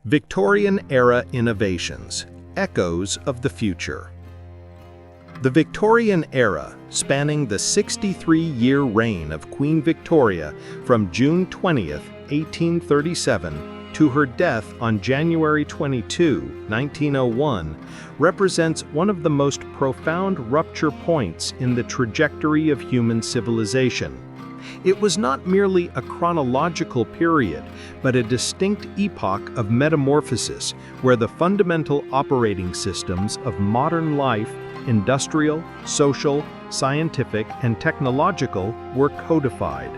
Victorian-era innovations, echoes of the future. The Victorian era, spanning the 63-year reign of Queen Victoria from June 20, 1837, to her death on January 22, 1901, represents one of the most profound rupture points in the trajectory of human civilization. It was not merely a chronological period, but a distinct epoch of metamorphosis where the fundamental operating systems of modern life, industrial, social, scientific, and technological, were codified.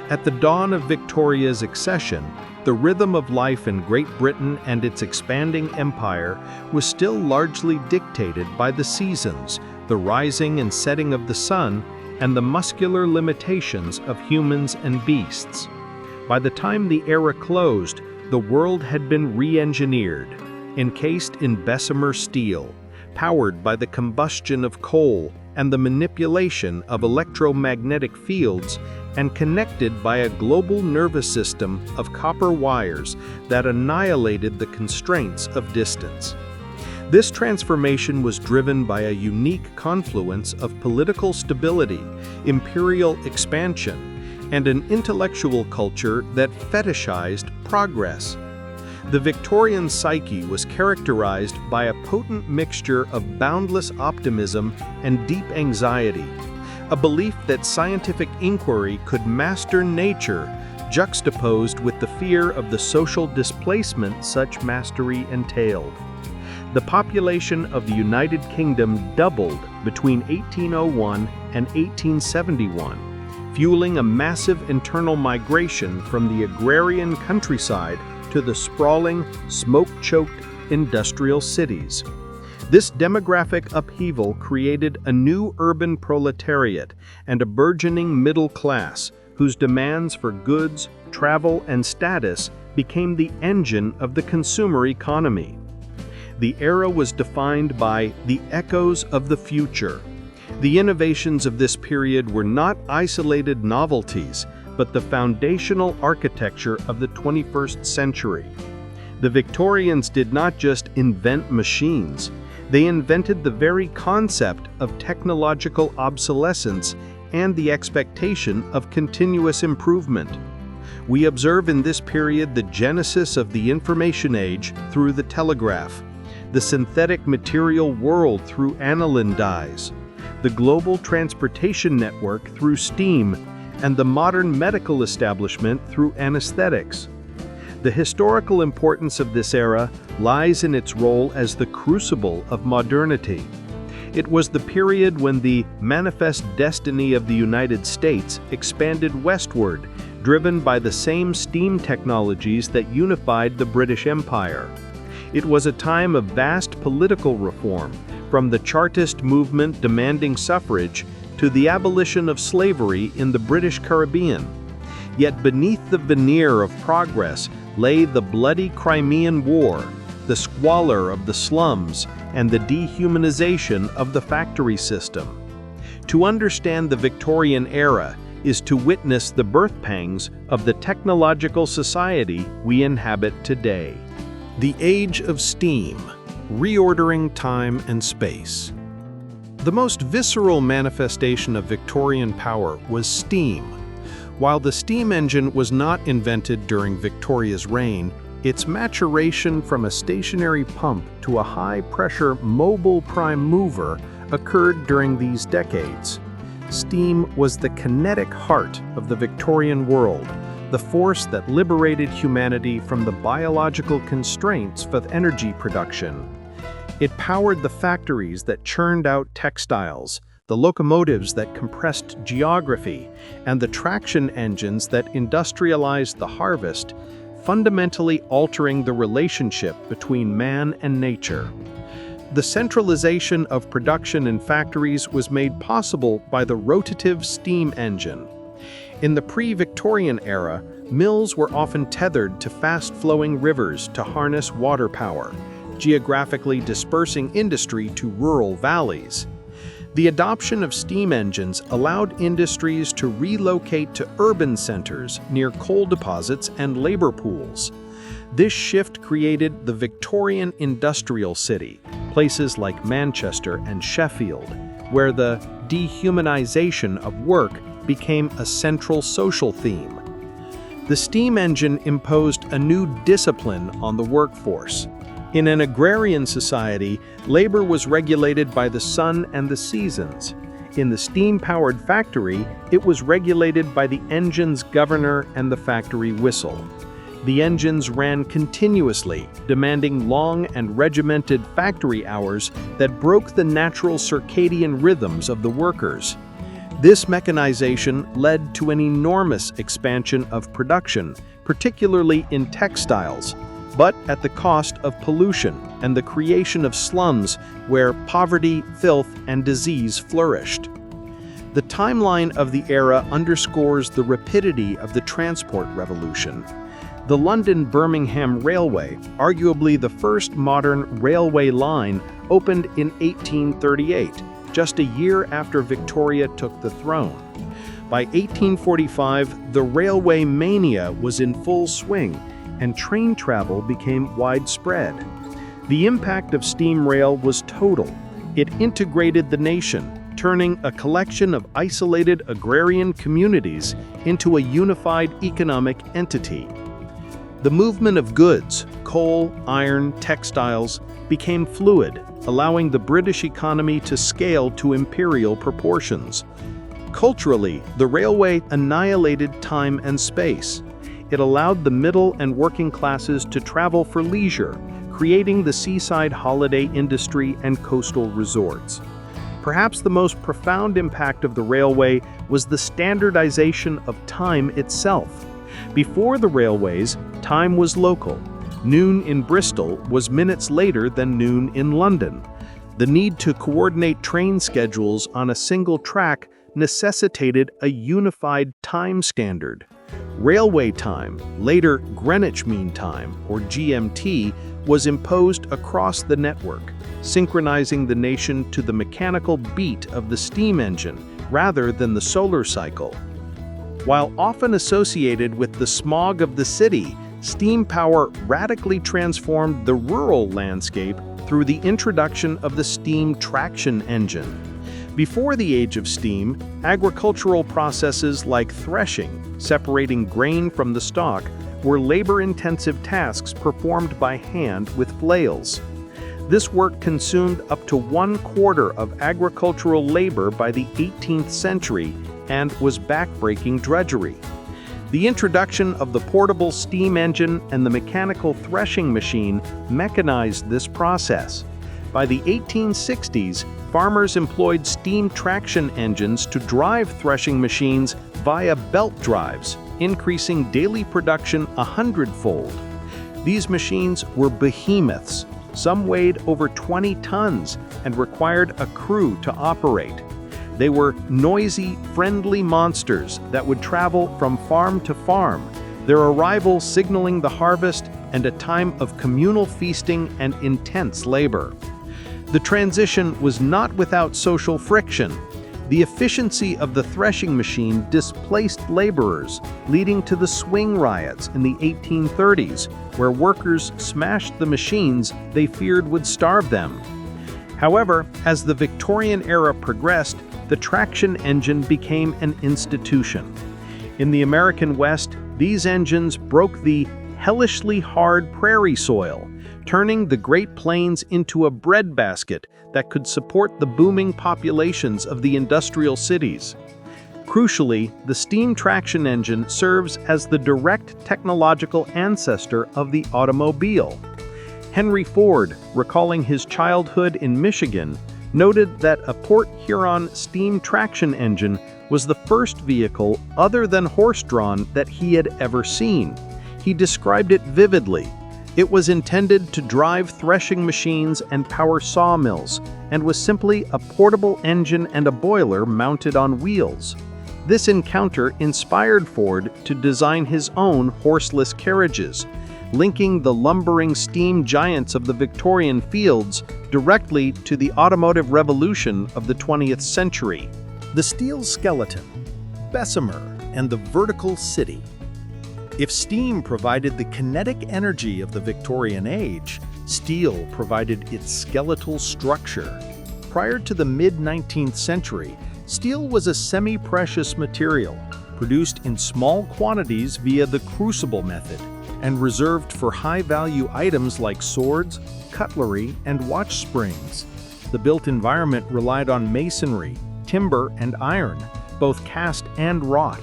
At the dawn of Victoria's accession, the rhythm of life in Great Britain and its expanding empire was still largely dictated by the seasons, the rising and setting of the sun, and the muscular limitations of humans and beasts. By the time the era closed, the world had been re-engineered, encased in Bessemer steel, powered by the combustion of coal and the manipulation of electromagnetic fields, and connected by a global nervous system of copper wires that annihilated the constraints of distance. This transformation was driven by a unique confluence of political stability, imperial expansion, and an intellectual culture that fetishized progress. The Victorian psyche was characterized by a potent mixture of boundless optimism and deep anxiety, a belief that scientific inquiry could master nature, juxtaposed with the fear of the social displacement such mastery entailed. The population of the United Kingdom doubled between 1801 and 1871, fueling a massive internal migration from the agrarian countryside to the sprawling, smoke-choked industrial cities. This demographic upheaval created a new urban proletariat and a burgeoning middle class whose demands for goods, travel, and status became the engine of the consumer economy. The era was defined by the echoes of the future. The innovations of this period were not isolated novelties, but the foundational architecture of the 21st century. The Victorians did not just invent machines, they invented the very concept of technological obsolescence and the expectation of continuous improvement. We observe in this period the genesis of the information age through the telegraph, the synthetic material world through aniline dyes, the global transportation network through steam, and the modern medical establishment through anesthetics. The historical importance of this era lies in its role as the crucible of modernity. It was the period when the manifest destiny of the United States expanded westward, driven by the same steam technologies that unified the British Empire. It was a time of vast political reform, from the Chartist movement demanding suffrage to the abolition of slavery in the British Caribbean. Yet beneath the veneer of progress lay the bloody Crimean War, the squalor of the slums, and the dehumanization of the factory system. To understand the Victorian era is to witness the birth pangs of the technological society we inhabit today. The Age of Steam, Reordering Time and Space. The most visceral manifestation of Victorian power was steam. While the steam engine was not invented during Victoria's reign, its maturation from a stationary pump to a high-pressure mobile prime mover occurred during these decades. Steam was the kinetic heart of the Victorian world, the force that liberated humanity from the biological constraints of energy production. It powered the factories that churned out textiles, the locomotives that compressed geography, and the traction engines that industrialized the harvest, fundamentally altering the relationship between man and nature. The centralization of production in factories was made possible by the rotative steam engine. In the pre-Victorian era, mills were often tethered to fast-flowing rivers to harness water power, geographically dispersing industry to rural valleys. The adoption of steam engines allowed industries to relocate to urban centers near coal deposits and labor pools. This shift created the Victorian industrial city, places like Manchester and Sheffield, where the dehumanization of work became a central social theme. The steam engine imposed a new discipline on the workforce. In an agrarian society, labor was regulated by the sun and the seasons. In the steam-powered factory, it was regulated by the engine's governor and the factory whistle. The engines ran continuously, demanding long and regimented factory hours that broke the natural circadian rhythms of the workers. This mechanization led to an enormous expansion of production, particularly in textiles, but at the cost of pollution and the creation of slums where poverty, filth, and disease flourished. The timeline of the era underscores the rapidity of the transport revolution. The London-Birmingham Railway, arguably the first modern railway line, opened in 1838, just a year after Victoria took the throne. By 1845, the railway mania was in full swing, and train travel became widespread. The impact of steam rail was total. It integrated the nation, turning a collection of isolated agrarian communities into a unified economic entity. The movement of goods, coal, iron, textiles, became fluid, allowing the British economy to scale to imperial proportions. Culturally, the railway annihilated time and space. It allowed the middle and working classes to travel for leisure, creating the seaside holiday industry and coastal resorts. Perhaps the most profound impact of the railway was the standardization of time itself. Before the railways, time was local. Noon in Bristol was minutes later than noon in London. The need to coordinate train schedules on a single track necessitated a unified time standard. Railway time, later Greenwich Mean Time, or GMT, was imposed across the network, synchronizing the nation to the mechanical beat of the steam engine rather than the solar cycle. While often associated with the smog of the city, steam power radically transformed the rural landscape through the introduction of the steam traction engine. Before the age of steam, agricultural processes like threshing, separating grain from the stalk, were labor-intensive tasks performed by hand with flails. This work consumed up to 1/4 of agricultural labor by the 18th century and was backbreaking drudgery. The introduction of the portable steam engine and the mechanical threshing machine mechanized this process. By the 1860s, farmers employed steam traction engines to drive threshing machines via belt drives, increasing daily production 100-fold. These machines were behemoths. Some weighed over 20 tons and required a crew to operate. They were noisy, friendly monsters that would travel from farm to farm, their arrival signaling the harvest and a time of communal feasting and intense labor. The transition was not without social friction. The efficiency of the threshing machine displaced laborers, leading to the swing riots in the 1830s, where workers smashed the machines they feared would starve them. However, as the Victorian era progressed, the traction engine became an institution. In the American West, these engines broke the hellishly hard prairie soil, turning the Great Plains into a breadbasket that could support the booming populations of the industrial cities. Crucially, the steam traction engine serves as the direct technological ancestor of the automobile. Henry Ford, recalling his childhood in Michigan, noted that a Port Huron steam traction engine was the first vehicle other than horse-drawn that he had ever seen. He described it vividly. It was intended to drive threshing machines and power sawmills, and was simply a portable engine and a boiler mounted on wheels. This encounter inspired Ford to design his own horseless carriages, linking the lumbering steam giants of the Victorian fields directly to the automotive revolution of the 20th century. The steel skeleton, Bessemer, and the vertical city. If steam provided the kinetic energy of the Victorian age, steel provided its skeletal structure. Prior to the mid-19th century, steel was a semi-precious material, produced in small quantities via the crucible method, and reserved for high-value items like swords, cutlery, and watch springs. The built environment relied on masonry, timber, and iron, both cast and wrought.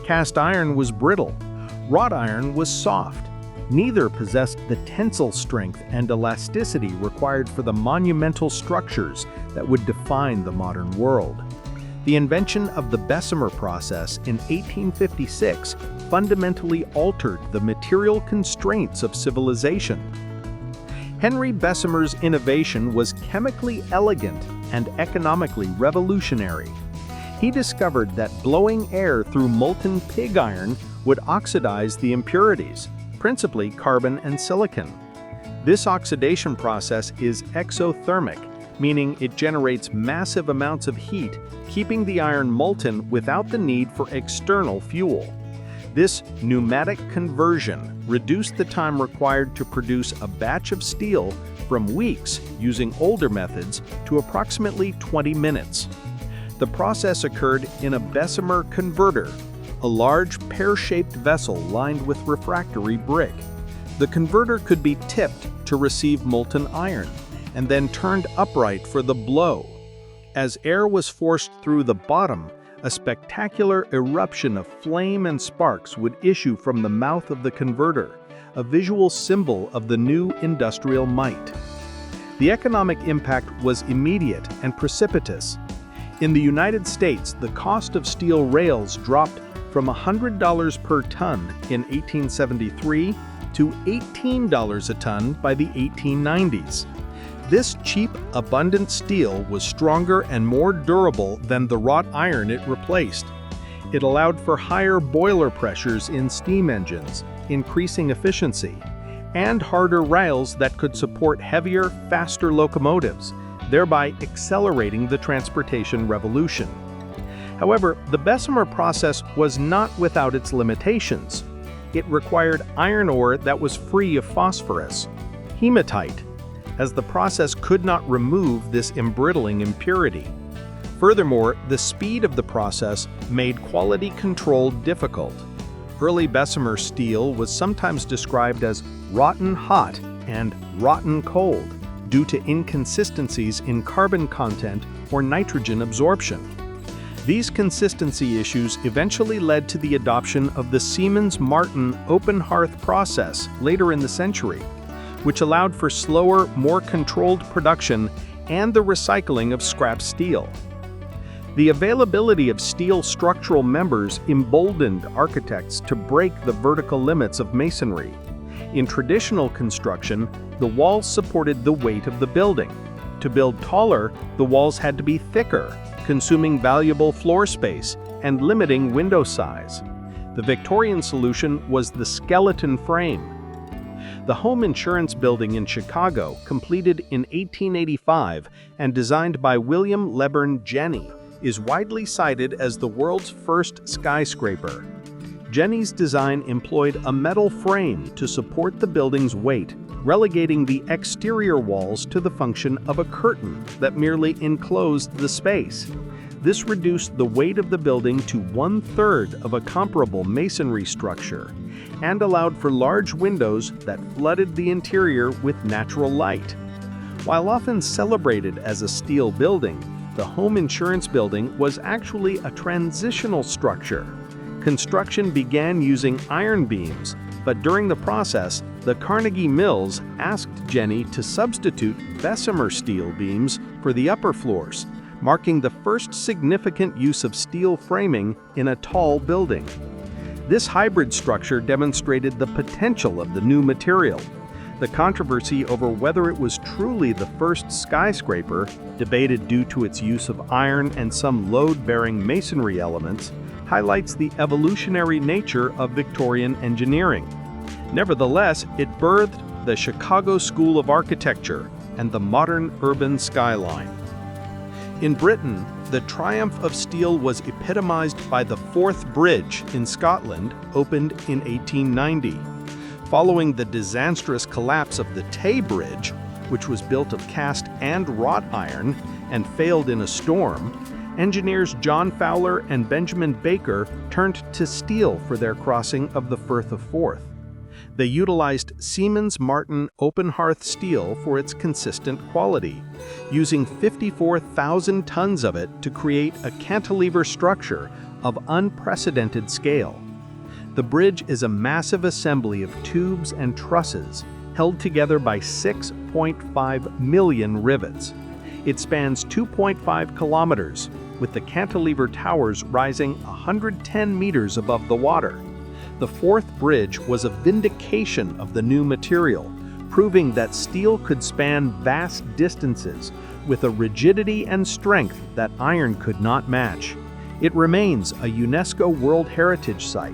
Cast iron was brittle. Wrought iron was soft. Neither possessed the tensile strength and elasticity required for the monumental structures that would define the modern world. The invention of the Bessemer process in 1856 fundamentally altered the material constraints of civilization. Henry Bessemer's innovation was chemically elegant and economically revolutionary. He discovered that blowing air through molten pig iron would oxidize the impurities, principally carbon and silicon. This oxidation process is exothermic, meaning it generates massive amounts of heat, keeping the iron molten without the need for external fuel. This pneumatic conversion reduced the time required to produce a batch of steel from weeks using older methods to approximately 20 minutes. The process occurred in a Bessemer converter, a large pear-shaped vessel lined with refractory brick. The converter could be tipped to receive molten iron, and then turned upright for the blow. As air was forced through the bottom, a spectacular eruption of flame and sparks would issue from the mouth of the converter, a visual symbol of the new industrial might. The economic impact was immediate and precipitous. In the United States, the cost of steel rails dropped from $100 per ton in 1873 to $18 a ton by the 1890s. This cheap, abundant steel was stronger and more durable than the wrought iron it replaced. It allowed for higher boiler pressures in steam engines, increasing efficiency, and harder rails that could support heavier, faster locomotives, thereby accelerating the transportation revolution. However, the Bessemer process was not without its limitations. It required iron ore that was free of phosphorus, hematite, as the process could not remove this embrittling impurity. Furthermore, the speed of the process made quality control difficult. Early Bessemer steel was sometimes described as rotten hot and rotten cold due to inconsistencies in carbon content or nitrogen absorption. These consistency issues eventually led to the adoption of the Siemens-Martin open hearth process later in the century, which allowed for slower, more controlled production and the recycling of scrap steel. The availability of steel structural members emboldened architects to break the vertical limits of masonry. In traditional construction, the walls supported the weight of the building. To build taller, the walls had to be thicker, consuming valuable floor space and limiting window size. The Victorian solution was the skeleton frame. The home insurance building in Chicago, completed in 1885 and designed by William Leburn Jenney, is widely cited as the world's first skyscraper. Jenney's design employed a metal frame to support the building's weight, relegating the exterior walls to the function of a curtain that merely enclosed the space. This reduced the weight of the building to 1/3 of a comparable masonry structure and allowed for large windows that flooded the interior with natural light. While often celebrated as a steel building, the home insurance building was actually a transitional structure. Construction began using iron beams, but during the process, the Carnegie Mills asked Jenney to substitute Bessemer steel beams for the upper floors, marking the first significant use of steel framing in a tall building. This hybrid structure demonstrated the potential of the new material. The controversy over whether it was truly the first skyscraper, debated due to its use of iron and some load-bearing masonry elements, highlights the evolutionary nature of Victorian engineering. Nevertheless, it birthed the Chicago School of Architecture and the modern urban skyline. In Britain, the triumph of steel was epitomized by the Forth Bridge in Scotland, opened in 1890. Following the disastrous collapse of the Tay Bridge, which was built of cast and wrought iron and failed in a storm, engineers John Fowler and Benjamin Baker turned to steel for their crossing of the Firth of Forth. They utilized Siemens Martin open hearth steel for its consistent quality, using 54,000 tons of it to create a cantilever structure of unprecedented scale. The bridge is a massive assembly of tubes and trusses held together by 6.5 million rivets. It spans 2.5 kilometers, with the cantilever towers rising 110 meters above the water. The Forth Bridge was a vindication of the new material, proving that steel could span vast distances with a rigidity and strength that iron could not match. It remains a UNESCO World Heritage Site,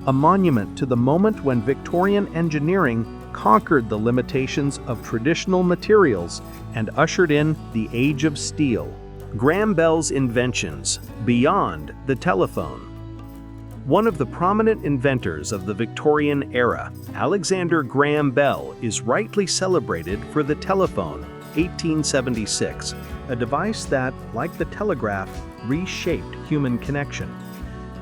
a monument to the moment when Victorian engineering conquered the limitations of traditional materials and ushered in the age of steel. Graham Bell's inventions beyond the telephone. One of the prominent inventors of the Victorian era, Alexander Graham Bell, is rightly celebrated for the telephone, 1876, a device that, like the telegraph, reshaped human connection.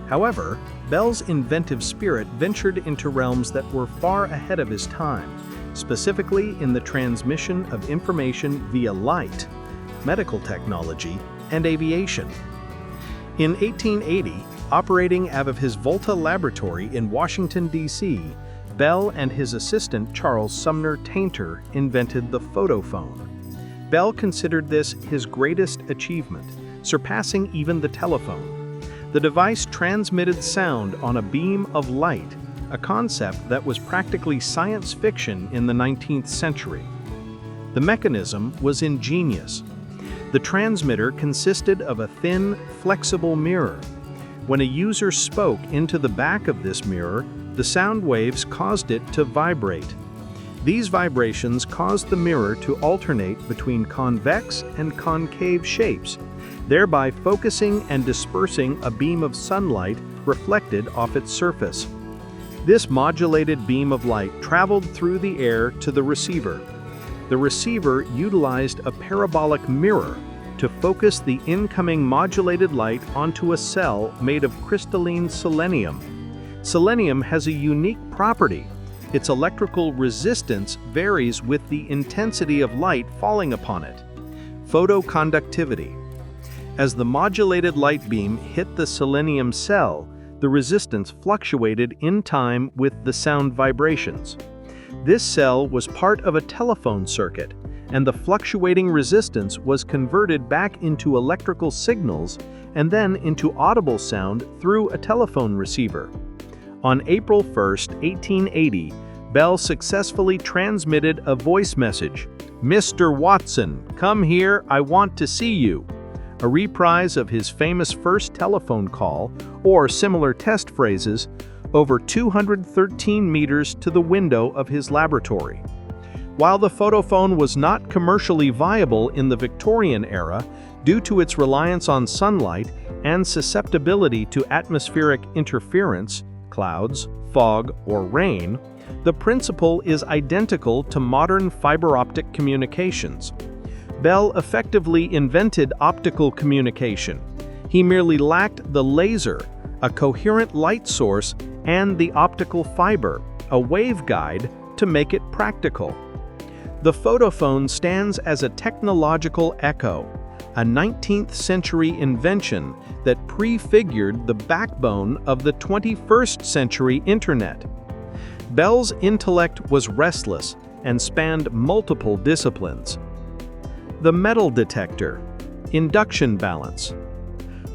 However, Bell's inventive spirit ventured into realms that were far ahead of his time, specifically in the transmission of information via light, medical technology, and aviation. In 1880, operating out of his Volta laboratory in Washington, D.C., Bell and his assistant Charles Sumner Tainter invented the photophone. Bell considered this his greatest achievement, surpassing even the telephone. The device transmitted sound on a beam of light, a concept that was practically science fiction in the 19th century. The mechanism was ingenious. The transmitter consisted of a thin, flexible mirror. When a user spoke into the back of this mirror, the sound waves caused it to vibrate. These vibrations caused the mirror to alternate between convex and concave shapes, thereby focusing and dispersing a beam of sunlight reflected off its surface. This modulated beam of light traveled through the air to the receiver. The receiver utilized a parabolic mirror to focus the incoming modulated light onto a cell made of crystalline selenium. Selenium has a unique property. Its electrical resistance varies with the intensity of light falling upon it. Photoconductivity. As the modulated light beam hit the selenium cell, the resistance fluctuated in time with the sound vibrations. This cell was part of a telephone circuit, and the fluctuating resistance was converted back into electrical signals and then into audible sound through a telephone receiver. On April 1, 1880, Bell successfully transmitted a voice message, "Mr. Watson, come here, I want to see you," a reprise of his famous first telephone call, or similar test phrases, over 213 meters to the window of his laboratory. While the photophone was not commercially viable in the Victorian era due to its reliance on sunlight and susceptibility to atmospheric interference, clouds, fog, or rain, the principle is identical to modern fiber optic communications. Bell effectively invented optical communication. He merely lacked the laser, a coherent light source, and the optical fiber, a waveguide, to make it practical. The photophone stands as a technological echo, a 19th century invention that prefigured the backbone of the 21st century Internet. Bell's intellect was restless and spanned multiple disciplines. The metal detector, induction balance.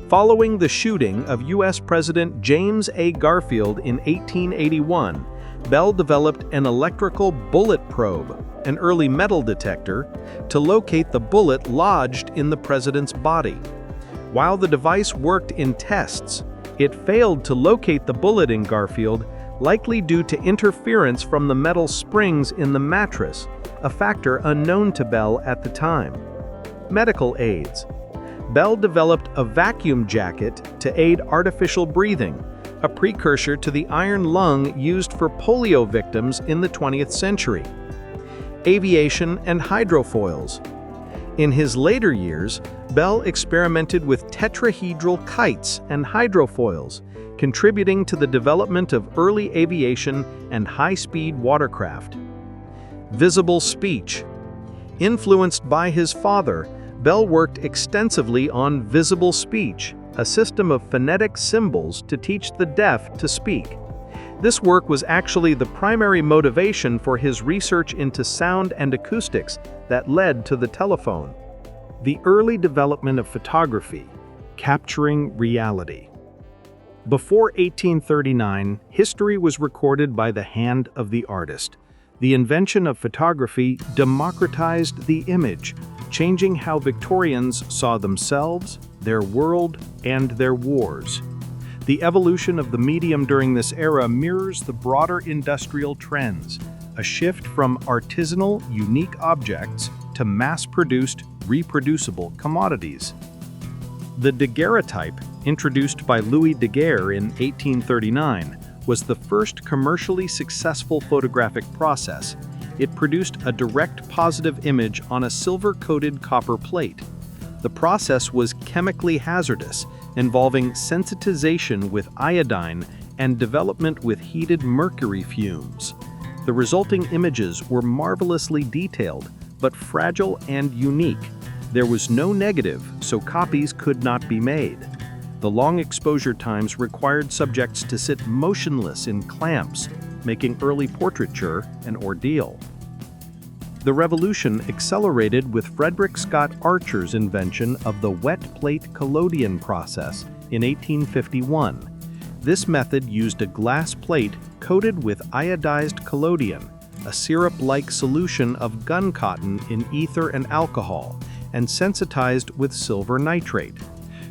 Following the shooting of U.S. President James A. Garfield in 1881, Bell developed an electrical bullet probe, an early metal detector, to locate the bullet lodged in the president's body. While the device worked in tests, it failed to locate the bullet in Garfield, likely due to interference from the metal springs in the mattress, a factor unknown to Bell at the time. Medical aids. Bell developed a vacuum jacket to aid artificial breathing, a precursor to the iron lung used for polio victims in the 20th century. Aviation and hydrofoils. In his later years, Bell experimented with tetrahedral kites and hydrofoils, contributing to the development of early aviation and high-speed watercraft. Visible speech. Influenced by his father, Bell worked extensively on visible speech, a system of phonetic symbols to teach the deaf to speak. This work was actually the primary motivation for his research into sound and acoustics that led to the telephone. The early development of photography, capturing reality. Before 1839, history was recorded by the hand of the artist. The invention of photography democratized the image, changing how Victorians saw themselves, their world, and their wars. The evolution of the medium during this era mirrors the broader industrial trends, a shift from artisanal, unique objects to mass-produced, reproducible commodities. The daguerreotype, introduced by Louis Daguerre in 1839, was the first commercially successful photographic process. It produced a direct positive image on a silver-coated copper plate. The process was chemically hazardous, involving sensitization with iodine and development with heated mercury fumes. The resulting images were marvelously detailed, but fragile and unique. There was no negative, so copies could not be made. The long exposure times required subjects to sit motionless in clamps, making early portraiture an ordeal. The revolution accelerated with Frederick Scott Archer's invention of the wet plate collodion process in 1851. This method used a glass plate coated with iodized collodion, a syrup-like solution of gun cotton in ether and alcohol, and sensitized with silver nitrate.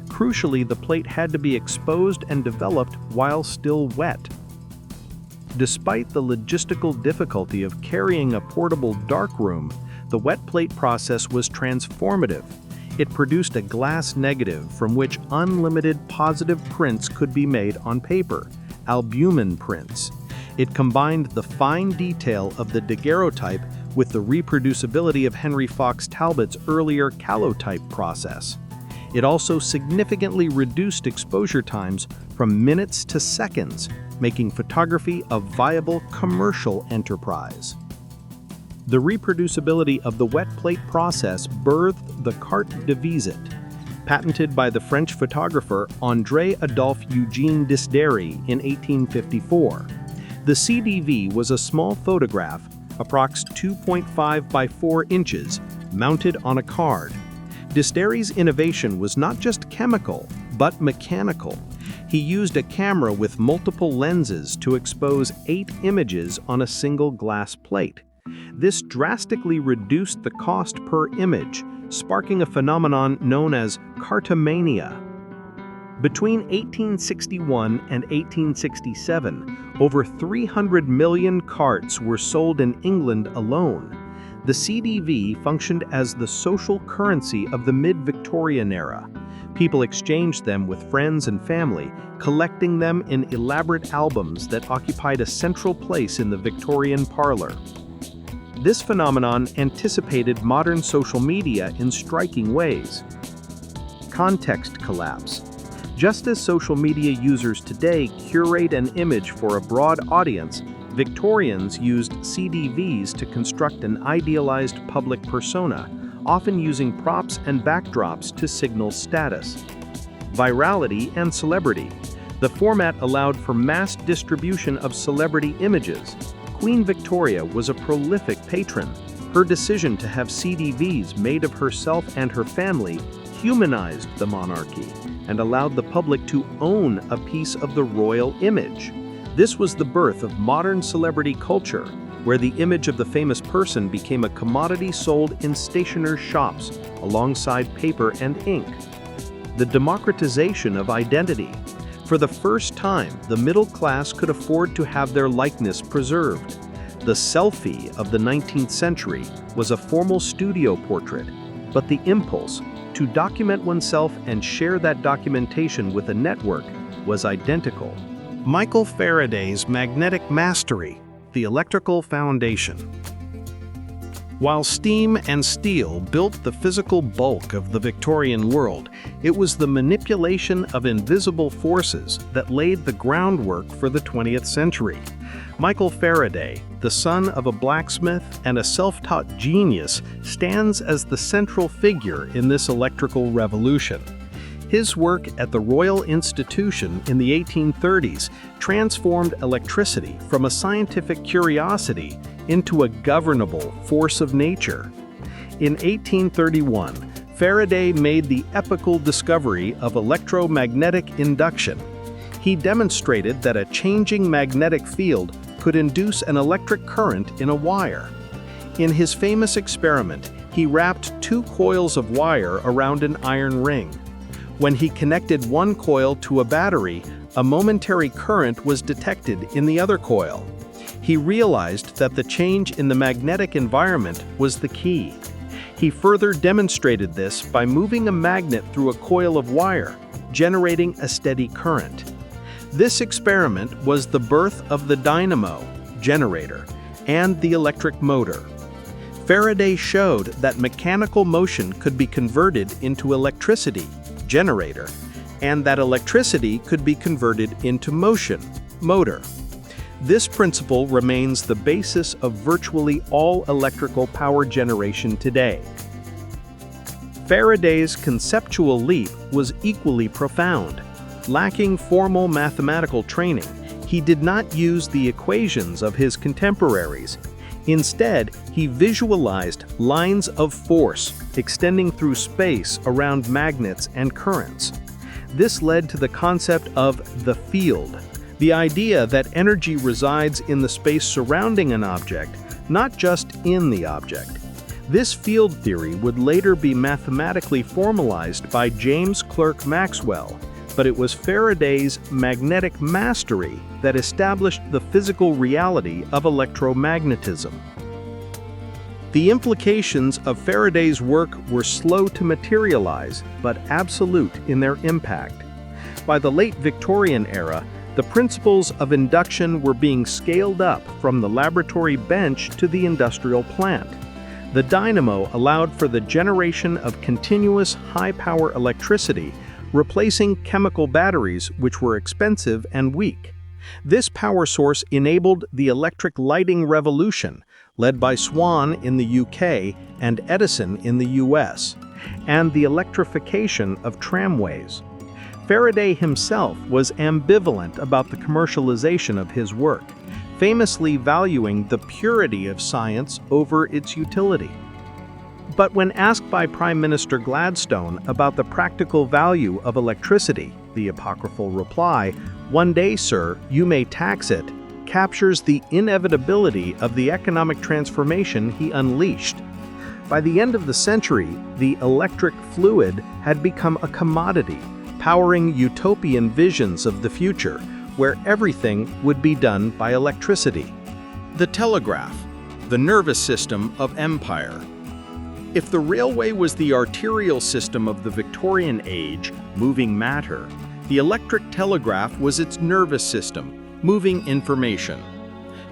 Crucially, the plate had to be exposed and developed while still wet. Despite the logistical difficulty of carrying a portable darkroom, the wet plate process was transformative. It produced a glass negative from which unlimited positive prints could be made on paper, albumen prints. It combined the fine detail of the daguerreotype with the reproducibility of Henry Fox Talbot's earlier calotype process. It also significantly reduced exposure times from minutes to seconds, making photography a viable commercial enterprise. The reproducibility of the wet plate process birthed the carte de visite, patented by the French photographer André Adolphe Eugène Disdairy in 1854. The CDV was a small photograph, approx 2.5 by 4 inches, mounted on a card. Disdairy's innovation was not just chemical, but mechanical. He used a camera with multiple lenses to expose 8 images on a single glass plate. This drastically reduced the cost per image, sparking a phenomenon known as cartomania. Between 1861 and 1867, over 300 million carts were sold in England alone. The CDV functioned as the social currency of the mid-Victorian era. People exchanged them with friends and family, collecting them in elaborate albums that occupied a central place in the Victorian parlor. This phenomenon anticipated modern social media in striking ways. Context collapse. Just as social media users today curate an image for a broad audience, Victorians used CDVs to construct an idealized public persona, often using props and backdrops to signal status. Virality and celebrity. The format allowed for mass distribution of celebrity images. Queen Victoria was a prolific patron. Her decision to have CDVs made of herself and her family humanized the monarchy and allowed the public to own a piece of the royal image. This was the birth of modern celebrity culture, where the image of the famous person became a commodity sold in stationers' shops alongside paper and ink. The democratization of identity. For the first time, the middle class could afford to have their likeness preserved. The selfie of the 19th century was a formal studio portrait. but the impulse to document oneself and share that documentation with a network was identical. Michael Faraday's magnetic mastery, the electrical foundation. While steam and steel built the physical bulk of the Victorian world, it was the manipulation of invisible forces that laid the groundwork for the 20th century. Michael Faraday, the son of a blacksmith and a self-taught genius, stands as the central figure in this electrical revolution. His work at the Royal Institution in the 1830s transformed electricity from a scientific curiosity into a governable force of nature. In 1831, Faraday made the epochal discovery of electromagnetic induction. He demonstrated that a changing magnetic field could induce an electric current in a wire. In his famous experiment, he wrapped 2 coils of wire around an iron ring. When he connected one coil to a battery, a momentary current was detected in the other coil. He realized that the change in the magnetic environment was the key. He further demonstrated this by moving a magnet through a coil of wire, generating a steady current. This experiment was the birth of the dynamo, generator, and the electric motor. Faraday showed that mechanical motion could be converted into electricity, generator, and that electricity could be converted into motion, motor. This principle remains the basis of virtually all electrical power generation today. Faraday's conceptual leap was equally profound. Lacking formal mathematical training, he did not use the equations of his contemporaries. Instead, he visualized lines of force extending through space around magnets and currents. This led to the concept of the field, the idea that energy resides in the space surrounding an object, not just in the object. This field theory would later be mathematically formalized by James Clerk Maxwell, but it was Faraday's magnetic mastery that established the physical reality of electromagnetism. The implications of Faraday's work were slow to materialize, but absolute in their impact. By the late Victorian era, the principles of induction were being scaled up from the laboratory bench to the industrial plant. The dynamo allowed for the generation of continuous high-power electricity, replacing chemical batteries which were expensive and weak. This power source enabled the electric lighting revolution, led by Swan in the UK and Edison in the US, and the electrification of tramways. Faraday himself was ambivalent about the commercialization of his work, famously valuing the purity of science over its utility. But when asked by Prime Minister Gladstone about the practical value of electricity, the apocryphal reply, "One day, sir, you may tax it," captures the inevitability of the economic transformation he unleashed. By the end of the century, the electric fluid had become a commodity, powering utopian visions of the future, where everything would be done by electricity. The telegraph, the nervous system of empire. If the railway was the arterial system of the Victorian age, moving matter, the electric telegraph was its nervous system, moving information.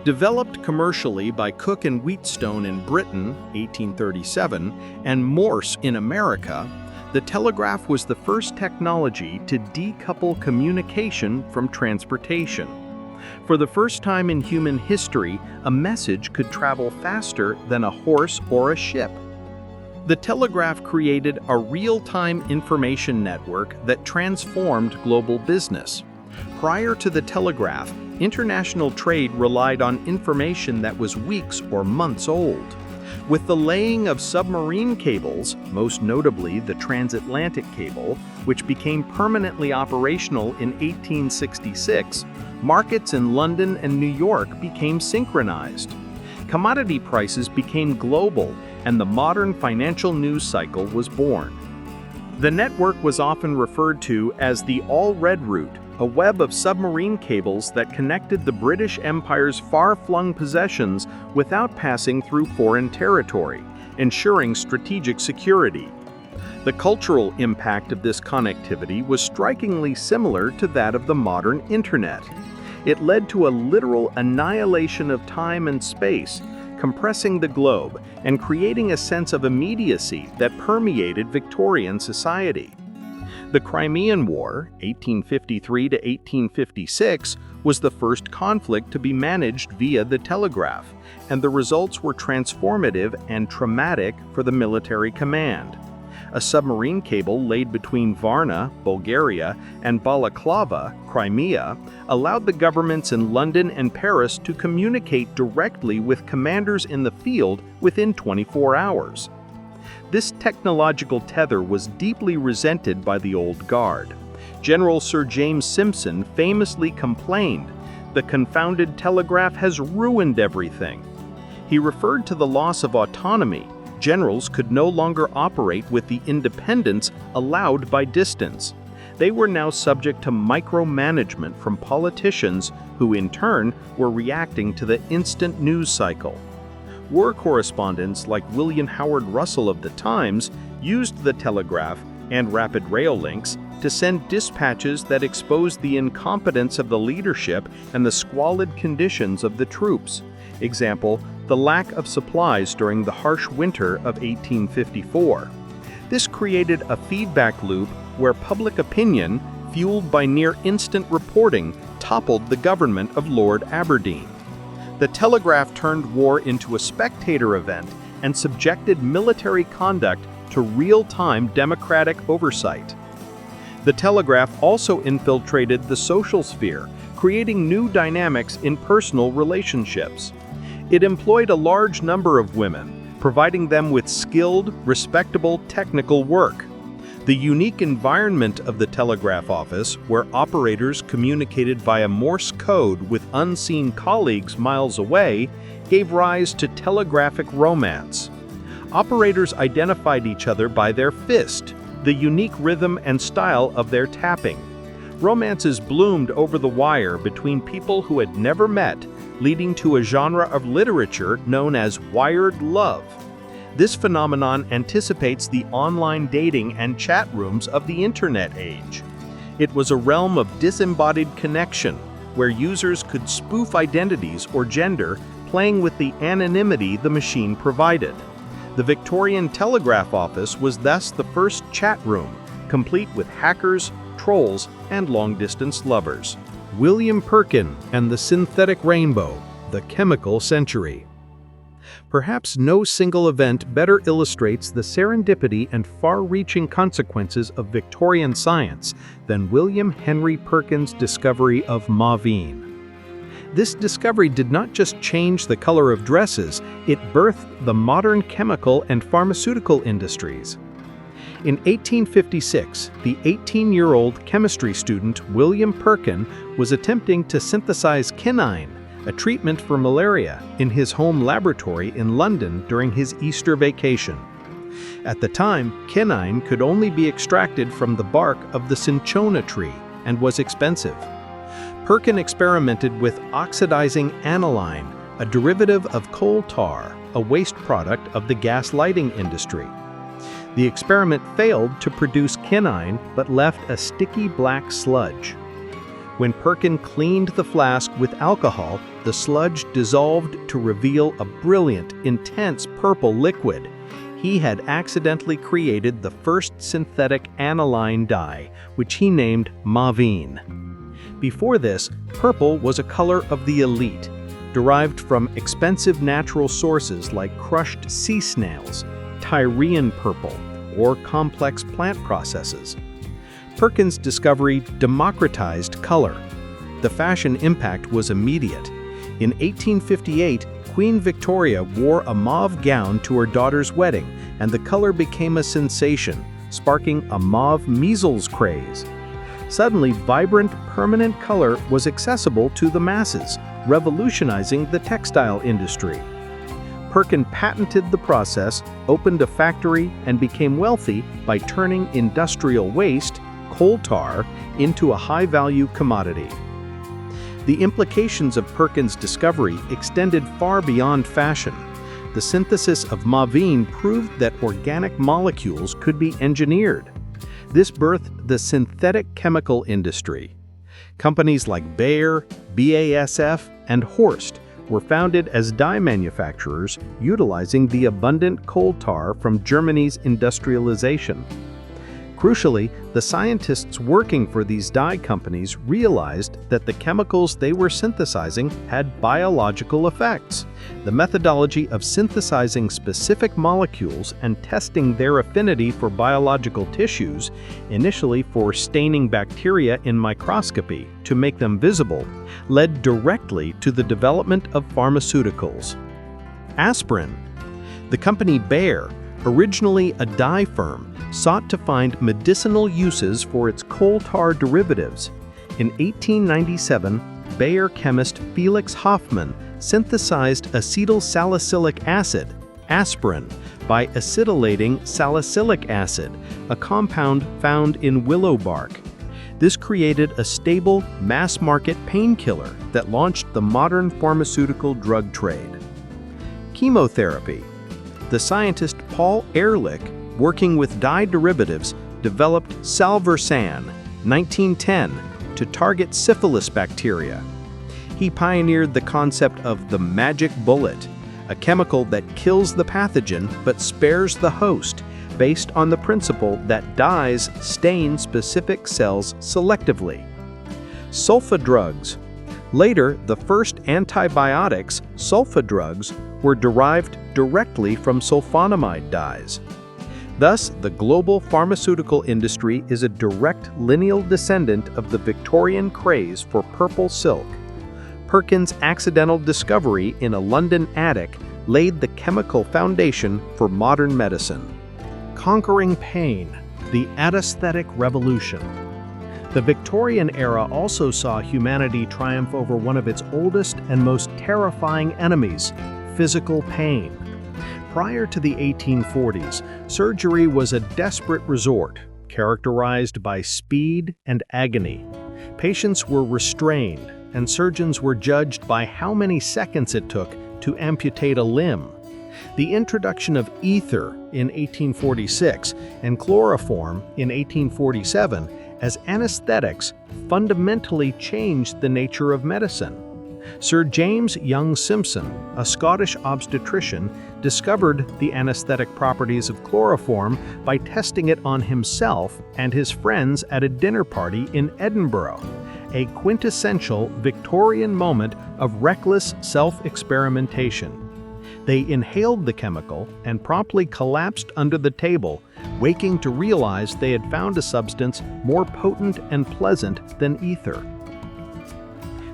Developed commercially by Cook and Wheatstone in Britain, 1837, and Morse in America, the telegraph was the first technology to decouple communication from transportation. For the first time in human history, a message could travel faster than a horse or a ship. The telegraph created a real-time information network that transformed global business. Prior to the telegraph, international trade relied on information that was weeks or months old. With the laying of submarine cables, most notably the transatlantic cable, which became permanently operational in 1866, markets in London and New York became synchronized. Commodity prices became global, and the modern financial news cycle was born. The network was often referred to as the All-Red Route, a web of submarine cables that connected the British Empire's far-flung possessions without passing through foreign territory, ensuring strategic security. The cultural impact of this connectivity was strikingly similar to that of the modern Internet. It led to a literal annihilation of time and space, compressing the globe and creating a sense of immediacy that permeated Victorian society. The Crimean War, 1853 to 1856, was the first conflict to be managed via the telegraph, and the results were transformative and traumatic for the military command. A submarine cable laid between Varna, Bulgaria, and Balaklava, Crimea, allowed the governments in London and Paris to communicate directly with commanders in the field within 24 hours. This technological tether was deeply resented by the old guard. General Sir James Simpson famously complained, "The confounded telegraph has ruined everything." He referred to the loss of autonomy. Generals could no longer operate with the independence allowed by distance. They were now subject to micromanagement from politicians who, in turn, were reacting to the instant news cycle. War correspondents like William Howard Russell of the Times used the telegraph and rapid rail links to send dispatches that exposed the incompetence of the leadership and the squalid conditions of the troops. Example, the lack of supplies during the harsh winter of 1854. This created a feedback loop where public opinion, fueled by near-instant reporting, toppled the government of Lord Aberdeen. The telegraph turned war into a spectator event and subjected military conduct to real-time democratic oversight. The telegraph also infiltrated the social sphere, creating new dynamics in personal relationships. It employed a large number of women, providing them with skilled, respectable technical work. The unique environment of the telegraph office, where operators communicated via Morse code with unseen colleagues miles away, gave rise to telegraphic romance. Operators identified each other by their fist, the unique rhythm and style of their tapping. Romances bloomed over the wire between people who had never met, leading to a genre of literature known as wired love. This phenomenon anticipates the online dating and chat rooms of the Internet age. It was a realm of disembodied connection, where users could spoof identities or gender, playing with the anonymity the machine provided. The Victorian Telegraph Office was thus the first chat room, complete with hackers, trolls, and long-distance lovers. William Perkin and the Synthetic Rainbow, the Chemical Century. Perhaps no single event better illustrates the serendipity and far-reaching consequences of Victorian science than William Henry Perkin's discovery of mauveine. This discovery did not just change the color of dresses, it birthed the modern chemical and pharmaceutical industries. In 1856, the 18-year-old chemistry student William Perkin was attempting to synthesize quinine, a treatment for malaria, in his home laboratory in London during his Easter vacation. At the time, quinine could only be extracted from the bark of the cinchona tree and was expensive. Perkin experimented with oxidizing aniline, a derivative of coal tar, a waste product of the gas lighting industry. The experiment failed to produce quinine but left a sticky black sludge. When Perkin cleaned the flask with alcohol, the sludge dissolved to reveal a brilliant, intense purple liquid. He had accidentally created the first synthetic aniline dye, which he named mauveine. Before this, purple was a color of the elite, derived from expensive natural sources like crushed sea snails, Tyrian purple, or complex plant processes. Perkin's discovery democratized color. The fashion impact was immediate. In 1858, Queen Victoria wore a mauve gown to her daughter's wedding, and the color became a sensation, sparking a mauve measles craze. Suddenly, vibrant, permanent color was accessible to the masses, revolutionizing the textile industry. Perkin patented the process, opened a factory, and became wealthy by turning industrial waste, coal tar, into a high-value commodity. The implications of Perkin's discovery extended far beyond fashion. the synthesis of mavine proved that organic molecules could be engineered. This birthed the synthetic chemical industry. Companies like Bayer, BASF, and Horst were founded as dye manufacturers utilizing the abundant coal tar from Germany's industrialization. Crucially, the scientists working for these dye companies realized that the chemicals they were synthesizing had biological effects. The methodology of synthesizing specific molecules and testing their affinity for biological tissues, initially for staining bacteria in microscopy to make them visible, led directly to the development of pharmaceuticals. Aspirin. The company Bayer, originally a dye firm, sought to find medicinal uses for its coal tar derivatives. In 1897, Bayer chemist Felix Hoffmann synthesized acetyl salicylic acid, aspirin, by acetylating salicylic acid, a compound found in willow bark. This created a stable, mass-market painkiller that launched the modern pharmaceutical drug trade. Chemotherapy. The scientist Paul Ehrlich, working with dye derivatives, developed Salvarsan, 1910, to target syphilis bacteria. He pioneered the concept of the magic bullet, a chemical that kills the pathogen but spares the host, based on the principle that dyes stain specific cells selectively. Sulfa drugs. Later, the first antibiotics, sulfa drugs, were derived directly from sulfonamide dyes. Thus, the global pharmaceutical industry is a direct lineal descendant of the Victorian craze for purple silk. Perkin's accidental discovery in a London attic laid the chemical foundation for modern medicine. Conquering pain, the anesthetic revolution. The Victorian era also saw humanity triumph over one of its oldest and most terrifying enemies, physical pain. Prior to the 1840s, surgery was a desperate resort, characterized by speed and agony. Patients were restrained, and surgeons were judged by how many seconds it took to amputate a limb. The introduction of ether in 1846 and chloroform in 1847 as anesthetics fundamentally changed the nature of medicine. Sir James Young Simpson, a Scottish obstetrician, discovered the anesthetic properties of chloroform by testing it on himself and his friends at a dinner party in Edinburgh, a quintessential Victorian moment of reckless self-experimentation. They inhaled the chemical and promptly collapsed under the table, waking to realize they had found a substance more potent and pleasant than ether.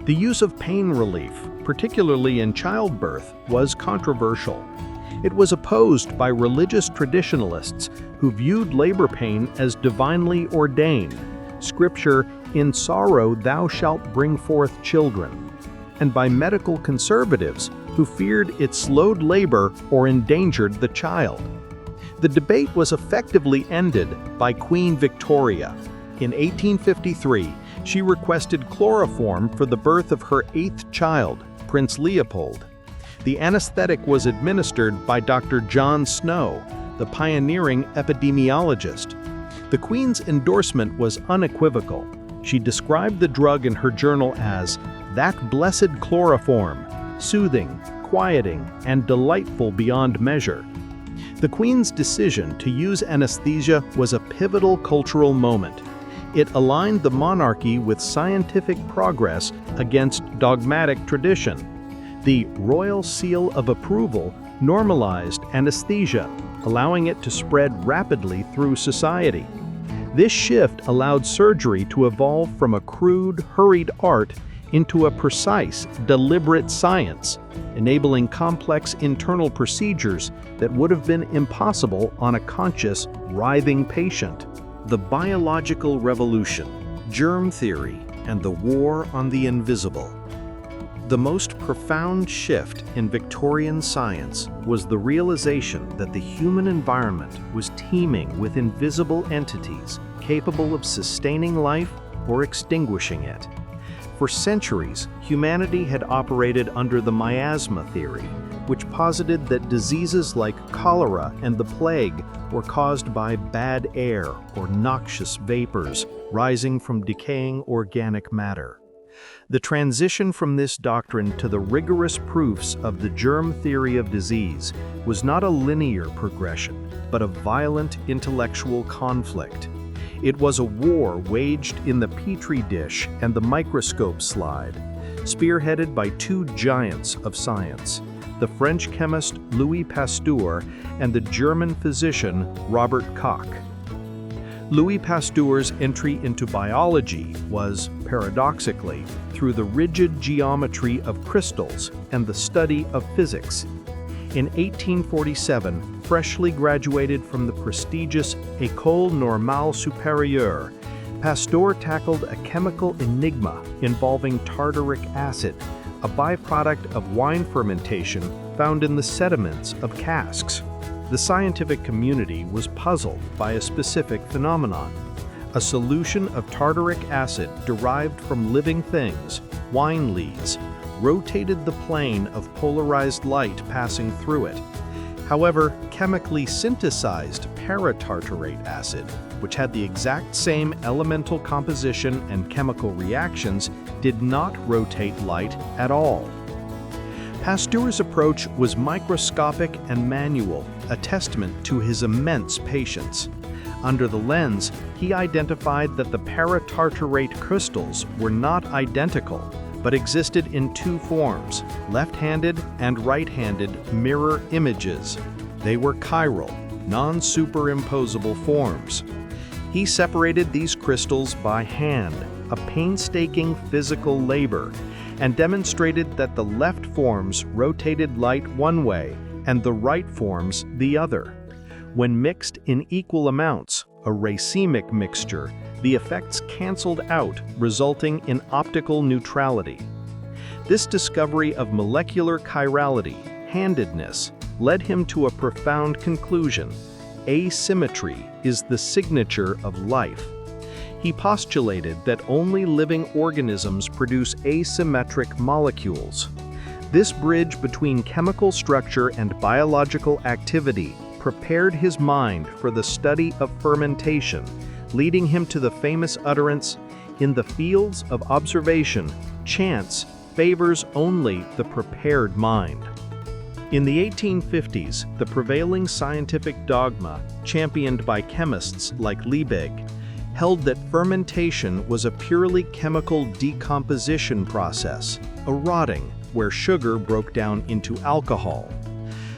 The use of pain relief, particularly in childbirth, was controversial. It was opposed by religious traditionalists who viewed labor pain as divinely ordained, Scripture, "In sorrow thou shalt bring forth children," and by medical conservatives who feared it slowed labor or endangered the child. The debate was effectively ended by Queen Victoria. In 1853, she requested chloroform for the birth of her 8th child, Prince Leopold. The anesthetic was administered by Dr. John Snow, the pioneering epidemiologist. The Queen's endorsement was unequivocal. She described the drug in her journal as "that blessed chloroform, soothing, quieting, and delightful beyond measure." The Queen's decision to use anesthesia was a pivotal cultural moment. It aligned the monarchy with scientific progress against dogmatic tradition. The Royal Seal of Approval normalized anesthesia, allowing it to spread rapidly through society. This shift allowed surgery to evolve from a crude, hurried art into a precise, deliberate science, enabling complex internal procedures that would have been impossible on a conscious, writhing patient. The biological revolution, germ theory, and the war on the invisible. The most profound shift in Victorian science was the realization that the human environment was teeming with invisible entities capable of sustaining life or extinguishing it. For centuries, humanity had operated under the miasma theory, which posited that diseases like cholera and the plague were caused by bad air or noxious vapors rising from decaying organic matter. The transition from this doctrine to the rigorous proofs of the germ theory of disease was not a linear progression, but a violent intellectual conflict. It was a war waged in the petri dish and the microscope slide, spearheaded by two giants of science, the French chemist Louis Pasteur and the German physician Robert Koch. Louis Pasteur's entry into biology was, paradoxically, through the rigid geometry of crystals and the study of physics. In 1847, freshly graduated from the prestigious École Normale Supérieure, Pasteur tackled a chemical enigma involving tartaric acid, a byproduct of wine fermentation found in the sediments of casks. The scientific community was puzzled by a specific phenomenon. A solution of tartaric acid derived from living things, wine lees, rotated the plane of polarized light passing through it. However, chemically synthesized paratartarate acid, which had the exact same elemental composition and chemical reactions, did not rotate light at all. Pasteur's approach was microscopic and manual, a testament to his immense patience. Under the lens, he identified that the paratartarate crystals were not identical, but existed in two forms, left-handed and right-handed mirror images. They were chiral, non-superimposable forms. He separated these crystals by hand, a painstaking physical labor, and demonstrated that the left forms rotated light one way and the right forms the other. When mixed in equal amounts, a racemic mixture, the effects canceled out, resulting in optical neutrality. This discovery of molecular chirality, handedness, led him to a profound conclusion. Asymmetry is the signature of life. He postulated that only living organisms produce asymmetric molecules. This bridge between chemical structure and biological activity prepared his mind for the study of fermentation, leading him to the famous utterance, "In the fields of observation, chance favors only the prepared mind." In the 1850s, the prevailing scientific dogma, championed by chemists like Liebig, held that fermentation was a purely chemical decomposition process, a rotting, where sugar broke down into alcohol.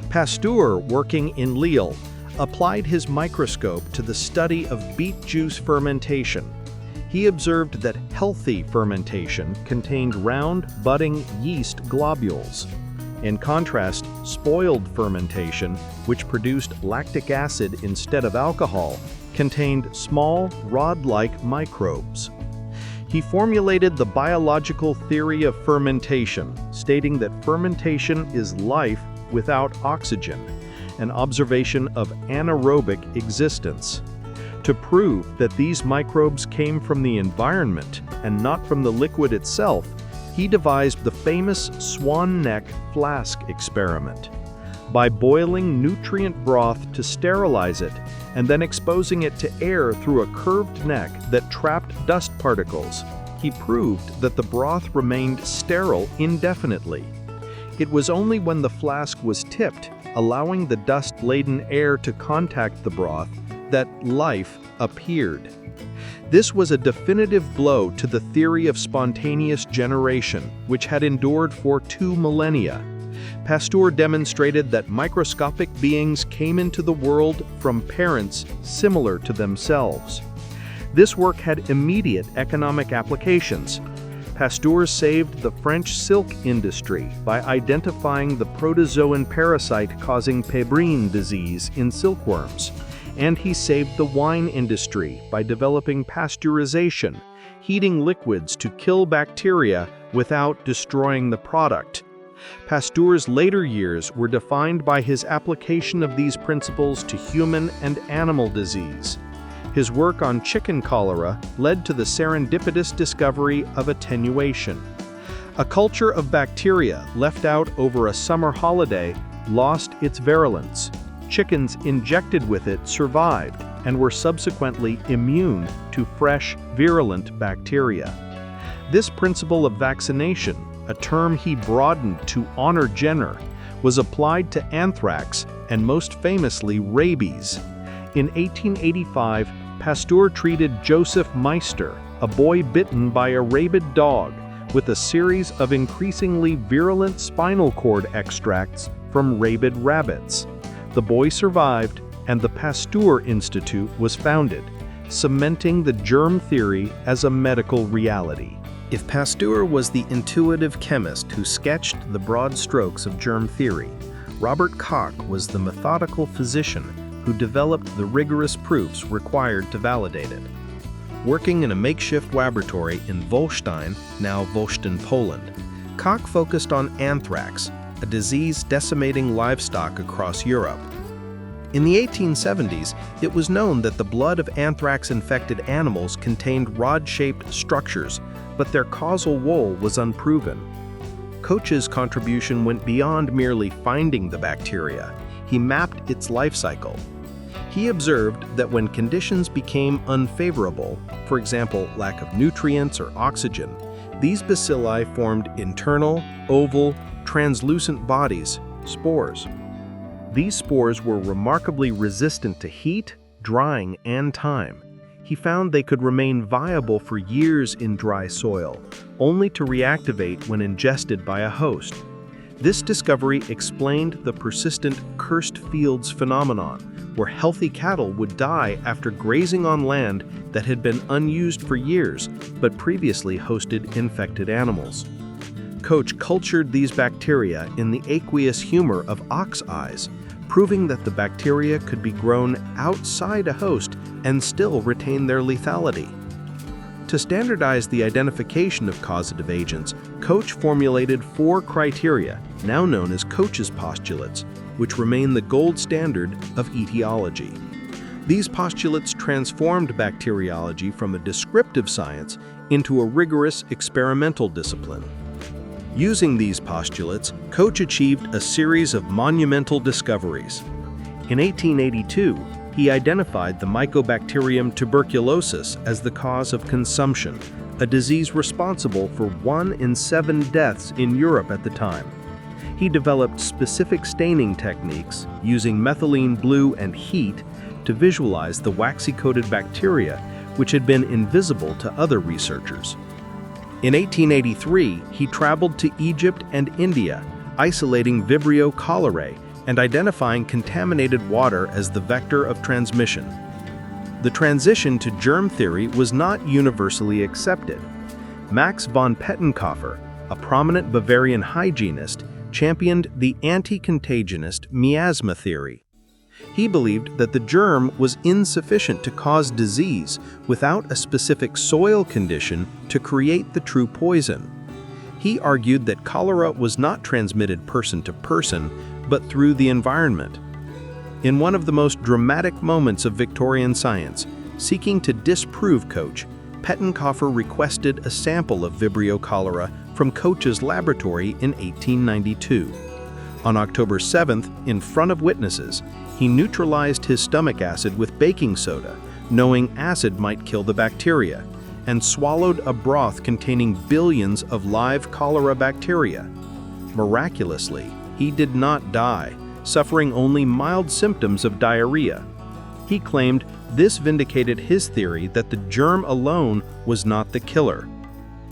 Pasteur, working in Lille, applied his microscope to the study of beet juice fermentation. He observed that healthy fermentation contained round, budding yeast globules. In contrast, spoiled fermentation, which produced lactic acid instead of alcohol, contained small, rod-like microbes. He formulated the biological theory of fermentation, stating that fermentation is life without oxygen, an observation of anaerobic existence. To prove that these microbes came from the environment and not from the liquid itself, he devised the famous swan neck flask experiment. By boiling nutrient broth to sterilize it and then exposing it to air through a curved neck that trapped dust particles, he proved that the broth remained sterile indefinitely. It was only when the flask was tipped, allowing the dust-laden air to contact the broth, that life appeared. This was a definitive blow to the theory of spontaneous generation, which had endured for 2 millennia. Pasteur demonstrated that microscopic beings came into the world from parents similar to themselves. This work had immediate economic applications. Pasteur saved the French silk industry by identifying the protozoan parasite causing pébrine disease in silkworms, and he saved the wine industry by developing pasteurization, heating liquids to kill bacteria without destroying the product. Pasteur's later years were defined by his application of these principles to human and animal disease. His work on chicken cholera led to the serendipitous discovery of attenuation. A culture of bacteria left out over a summer holiday lost its virulence. Chickens injected with it survived and were subsequently immune to fresh, virulent bacteria. This principle of vaccination, a term he broadened to honor Jenner, was applied to anthrax and most famously rabies. In 1885, Pasteur treated Joseph Meister, a boy bitten by a rabid dog, with a series of increasingly virulent spinal cord extracts from rabid rabbits. The boy survived, and the Pasteur Institute was founded, cementing the germ theory as a medical reality. If Pasteur was the intuitive chemist who sketched the broad strokes of germ theory, Robert Koch was the methodical physician who developed the rigorous proofs required to validate it. Working in a makeshift laboratory in Wolstein, now Wolsztyn, Poland, Koch focused on anthrax, a disease decimating livestock across Europe. In the 1870s, it was known that the blood of anthrax-infected animals contained rod-shaped structures, but their causal role was unproven. Koch's contribution went beyond merely finding the bacteria. He mapped its life cycle. He observed that when conditions became unfavorable, for example, lack of nutrients or oxygen, these bacilli formed internal, oval, translucent bodies, spores. These spores were remarkably resistant to heat, drying, and time. He found they could remain viable for years in dry soil, only to reactivate when ingested by a host. This discovery explained the persistent cursed fields phenomenon, where healthy cattle would die after grazing on land that had been unused for years, but previously hosted infected animals. Koch cultured these bacteria in the aqueous humor of ox eyes, proving that the bacteria could be grown outside a host and still retain their lethality. To standardize the identification of causative agents, Koch formulated 4 criteria, now known as Koch's postulates, which remain the gold standard of etiology. These postulates transformed bacteriology from a descriptive science into a rigorous experimental discipline. Using these postulates, Koch achieved a series of monumental discoveries. In 1882, he identified the Mycobacterium tuberculosis as the cause of consumption, a disease responsible for 1 in 7 deaths in Europe at the time. He developed specific staining techniques using methylene blue and heat to visualize the waxy-coated bacteria, which had been invisible to other researchers. In 1883, he traveled to Egypt and India, isolating Vibrio cholerae and identifying contaminated water as the vector of transmission. The transition to germ theory was not universally accepted. Max von Pettenkofer, a prominent Bavarian hygienist, championed the anti-contagionist miasma theory. He believed that the germ was insufficient to cause disease without a specific soil condition to create the true poison. He argued that cholera was not transmitted person to person, but through the environment. In one of the most dramatic moments of Victorian science, seeking to disprove Koch, Pettenkofer requested a sample of Vibrio cholera from Koch's laboratory in 1892. On October 7th, in front of witnesses, he neutralized his stomach acid with baking soda, knowing acid might kill the bacteria, and swallowed a broth containing billions of live cholera bacteria. Miraculously, he did not die, suffering only mild symptoms of diarrhea. He claimed this vindicated his theory that the germ alone was not the killer.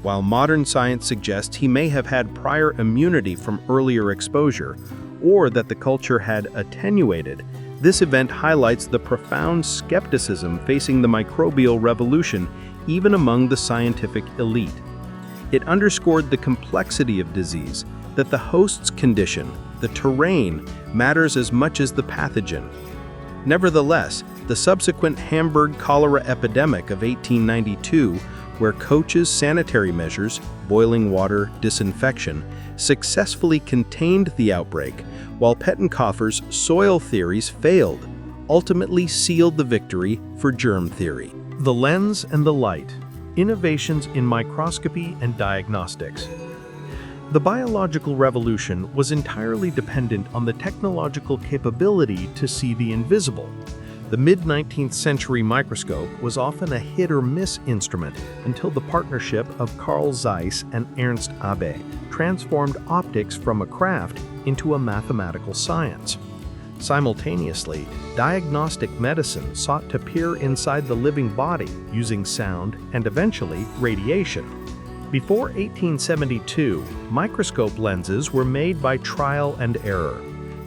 While modern science suggests he may have had prior immunity from earlier exposure, or that the culture had attenuated, this event highlights the profound skepticism facing the microbial revolution even among the scientific elite. It underscored the complexity of disease, that the host's condition, the terrain, matters as much as the pathogen. Nevertheless, the subsequent Hamburg cholera epidemic of 1892, where Koch's sanitary measures, boiling water, disinfection, successfully contained the outbreak, while Pettenkofer's soil theories failed, ultimately sealed the victory for germ theory. The lens and the light. Innovations in microscopy and diagnostics. The biological revolution was entirely dependent on the technological capability to see the invisible. The mid-19th century microscope was often a hit-or-miss instrument until the partnership of Carl Zeiss and Ernst Abbe transformed optics from a craft into a mathematical science. Simultaneously, diagnostic medicine sought to peer inside the living body using sound and eventually radiation. Before 1872, microscope lenses were made by trial and error.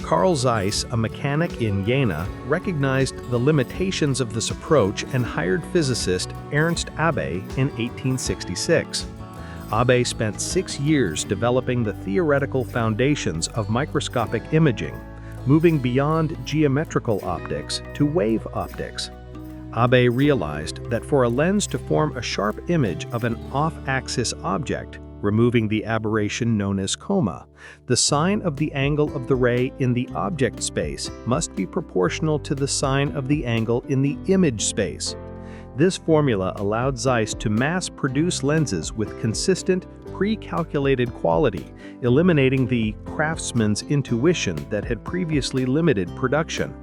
Carl Zeiss, a mechanic in Jena, recognized the limitations of this approach and hired physicist Ernst Abbe in 1866. Abbe spent 6 years developing the theoretical foundations of microscopic imaging, moving beyond geometrical optics to wave optics. Abbe realized that for a lens to form a sharp image of an off-axis object, removing the aberration known as coma, the sine of the angle of the ray in the object space must be proportional to the sine of the angle in the image space. This formula allowed Zeiss to mass-produce lenses with consistent, pre-calculated quality, eliminating the craftsman's intuition that had previously limited production.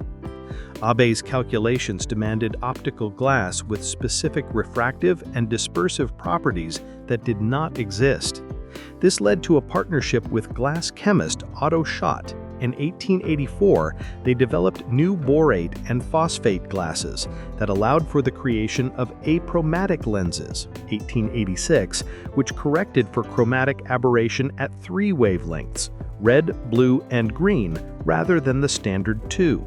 Abbe's calculations demanded optical glass with specific refractive and dispersive properties that did not exist. This led to a partnership with glass chemist Otto Schott. In 1884, they developed new borate and phosphate glasses that allowed for the creation of achromatic lenses, 1886, which corrected for chromatic aberration at 3 wavelengths, red, blue, and green, rather than the standard 2.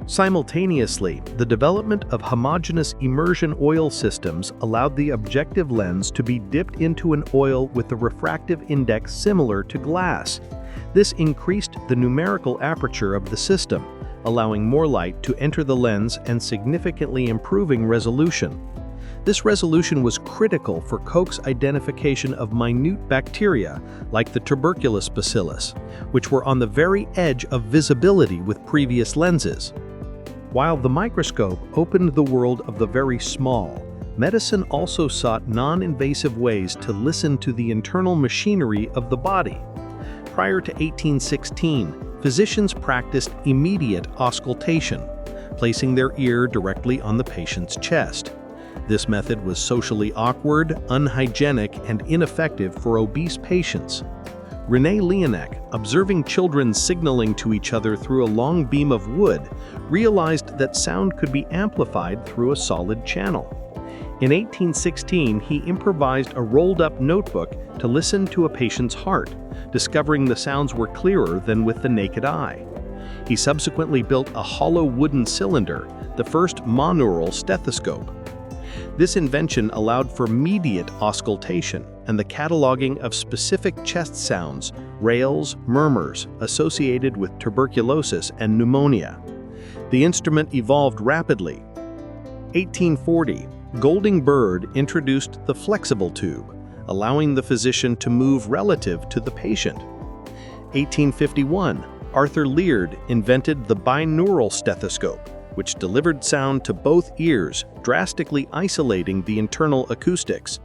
Simultaneously, the development of homogeneous immersion oil systems allowed the objective lens to be dipped into an oil with a refractive index similar to glass. This increased the numerical aperture of the system, allowing more light to enter the lens and significantly improving resolution. This resolution was critical for Koch's identification of minute bacteria, like the tuberculous bacillus, which were on the very edge of visibility with previous lenses. While the microscope opened the world of the very small, medicine also sought non-invasive ways to listen to the internal machinery of the body. Prior to 1816, physicians practiced immediate auscultation, placing their ear directly on the patient's chest. This method was socially awkward, unhygienic, and ineffective for obese patients. René Leonek, observing children signaling to each other through a long beam of wood, realized that sound could be amplified through a solid channel. In 1816, he improvised a rolled-up notebook to listen to a patient's heart, discovering the sounds were clearer than with the naked eye. He subsequently built a hollow wooden cylinder, the first monaural stethoscope. This invention allowed for mediate auscultation and the cataloging of specific chest sounds, rails, murmurs, associated with tuberculosis and pneumonia. The instrument evolved rapidly. 1840, Golding Bird introduced the flexible tube, allowing the physician to move relative to the patient. 1851, Arthur Leard invented the binaural stethoscope, which delivered sound to both ears, drastically isolating the internal acoustics.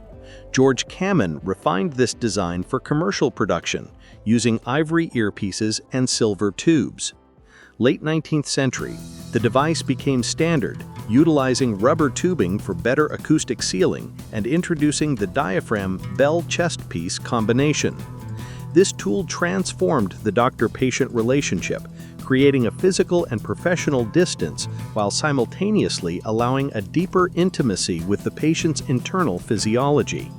George Kamen refined this design for commercial production, using ivory earpieces and silver tubes. Late 19th century, the device became standard, utilizing rubber tubing for better acoustic sealing and introducing the diaphragm bell-chest piece combination. This tool transformed the doctor-patient relationship, creating a physical and professional distance while simultaneously allowing a deeper intimacy with the patient's internal physiology.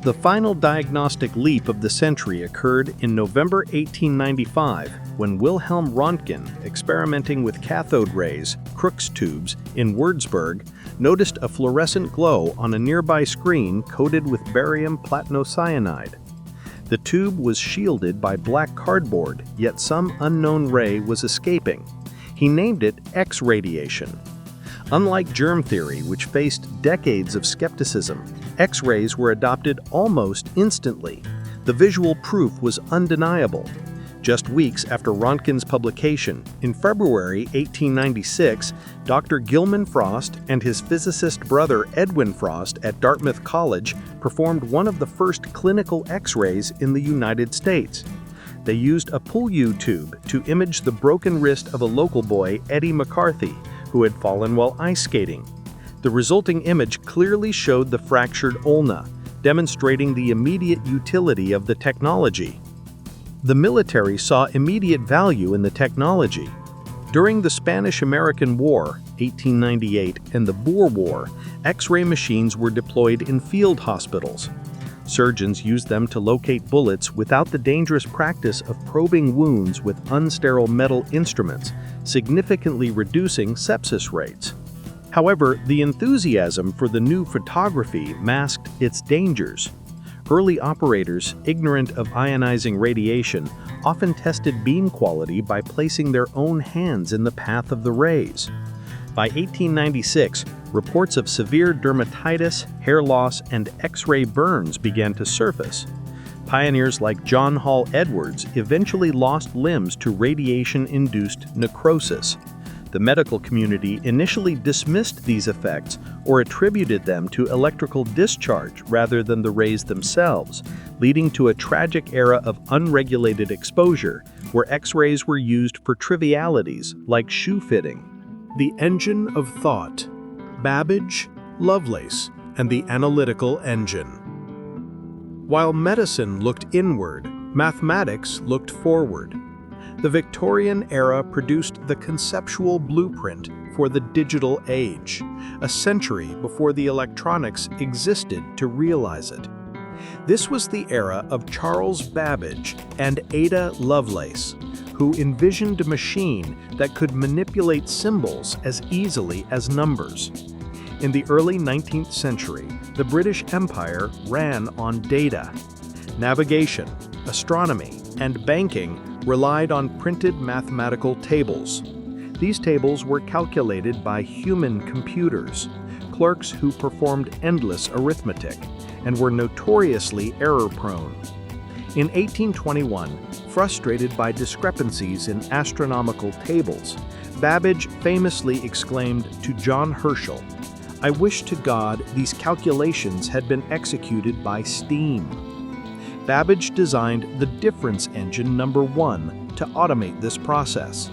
The final diagnostic leap of the century occurred in November 1895 when Wilhelm Röntgen, experimenting with cathode rays, Crookes tubes, in Würzburg, noticed a fluorescent glow on a nearby screen coated with barium platinocyanide. The tube was shielded by black cardboard, yet some unknown ray was escaping. He named it X-radiation. Unlike germ theory, which faced decades of skepticism, X-rays were adopted almost instantly. The visual proof was undeniable. Just weeks after Röntgen's publication, in February 1896, Dr. Gilman Frost and his physicist brother Edwin Frost at Dartmouth College performed one of the first clinical X-rays in the United States. They used a pull-U tube to image the broken wrist of a local boy, Eddie McCarthy, who had fallen while ice skating. The resulting image clearly showed the fractured ulna, demonstrating the immediate utility of the technology. The military saw immediate value in the technology. During the Spanish-American War, 1898, and the Boer War, X-ray machines were deployed in field hospitals. Surgeons used them to locate bullets without the dangerous practice of probing wounds with unsterile metal instruments, significantly reducing sepsis rates. However, the enthusiasm for the new photography masked its dangers. Early operators, ignorant of ionizing radiation, often tested beam quality by placing their own hands in the path of the rays. By 1896, reports of severe dermatitis, hair loss, and X-ray burns began to surface. Pioneers like John Hall Edwards eventually lost limbs to radiation-induced necrosis. The medical community initially dismissed these effects or attributed them to electrical discharge rather than the rays themselves, leading to a tragic era of unregulated exposure where X-rays were used for trivialities like shoe fitting. The engine of thought: Babbage, Lovelace, and the analytical engine. While medicine looked inward, mathematics looked forward. The Victorian era produced the conceptual blueprint for the digital age, a century before the electronics existed to realize it. This was the era of Charles Babbage and Ada Lovelace, who envisioned a machine that could manipulate symbols as easily as numbers. In the early 19th century, the British Empire ran on data. Navigation, astronomy, and banking relied on printed mathematical tables. These tables were calculated by human computers, clerks who performed endless arithmetic, and were notoriously error-prone. In 1821, frustrated by discrepancies in astronomical tables, Babbage famously exclaimed to John Herschel, "I wish to God these calculations had been executed by steam." Babbage designed the difference engine number 1 to automate this process.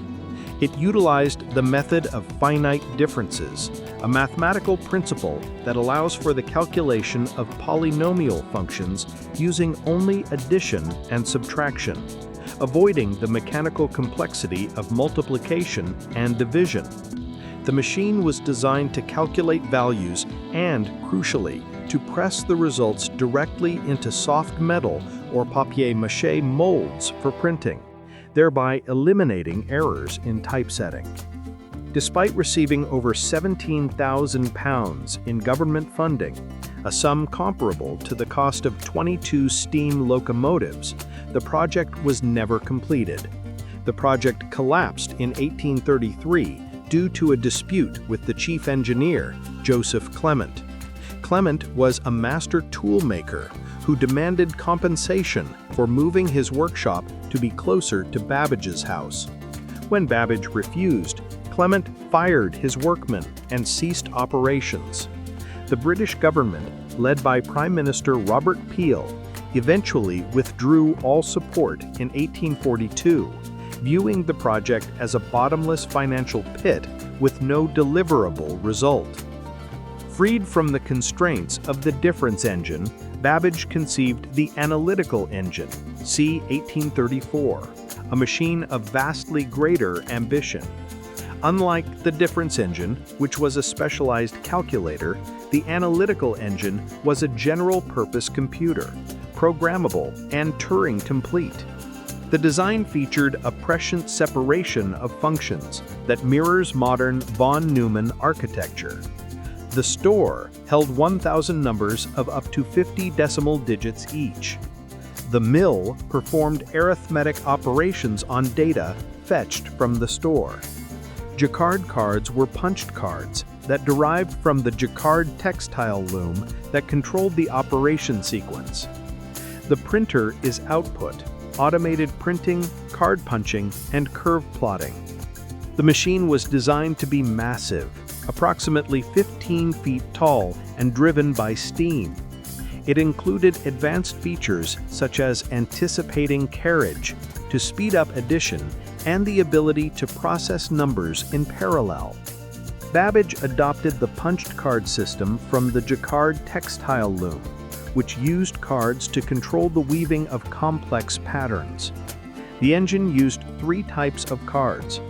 It utilized the method of finite differences, a mathematical principle that allows for the calculation of polynomial functions using only addition and subtraction, avoiding the mechanical complexity of multiplication and division. The machine was designed to calculate values and, crucially, to press the results directly into soft metal or papier-mâché molds for printing, thereby eliminating errors in typesetting. Despite receiving over £17,000 in government funding, a sum comparable to the cost of 22 steam locomotives, the project was never completed. The project collapsed in 1833 due to a dispute with the chief engineer, Joseph Clement. Clement was a master toolmaker who demanded compensation for moving his workshop to be closer to Babbage's house. When Babbage refused, Clement fired his workmen and ceased operations. The British government, led by Prime Minister Robert Peel, eventually withdrew all support in 1842, viewing the project as a bottomless financial pit with no deliverable result. Freed from the constraints of the difference engine, Babbage conceived the Analytical engine, c. 1834, a machine of vastly greater ambition. Unlike the difference engine, which was a specialized calculator, the Analytical engine was a general-purpose computer, programmable and Turing-complete. The design featured a prescient separation of functions that mirrors modern von Neumann architecture. The store held 1,000 numbers of up to 50 decimal digits each. The mill performed arithmetic operations on data fetched from the store. Jacquard cards were punched cards that derived from the Jacquard textile loom that controlled the operation sequence. The printer is output, automated printing, card punching, and curve plotting. The machine was designed to be massive, approximately 15 feet tall and driven by steam. It included advanced features such as anticipating carriage to speed up addition and the ability to process numbers in parallel. Babbage adopted the punched card system from the Jacquard textile loom, which used cards to control the weaving of complex patterns. The engine used 3 types of cards: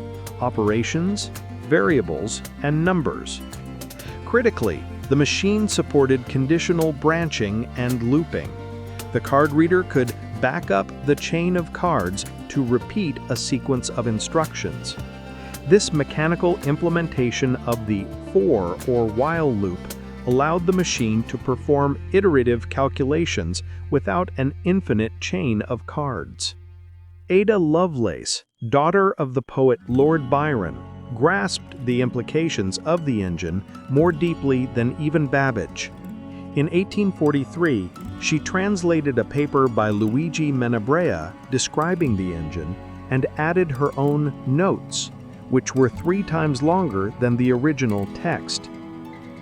operations, variables, and numbers. Critically, the machine supported conditional branching and looping. The card reader could back up the chain of cards to repeat a sequence of instructions. This mechanical implementation of the for or while loop allowed the machine to perform iterative calculations without an infinite chain of cards. Ada Lovelace, daughter of the poet Lord Byron, grasped the implications of the engine more deeply than even Babbage. In 1843, she translated a paper by Luigi Menabrea describing the engine and added her own notes, which were 3 times longer than the original text.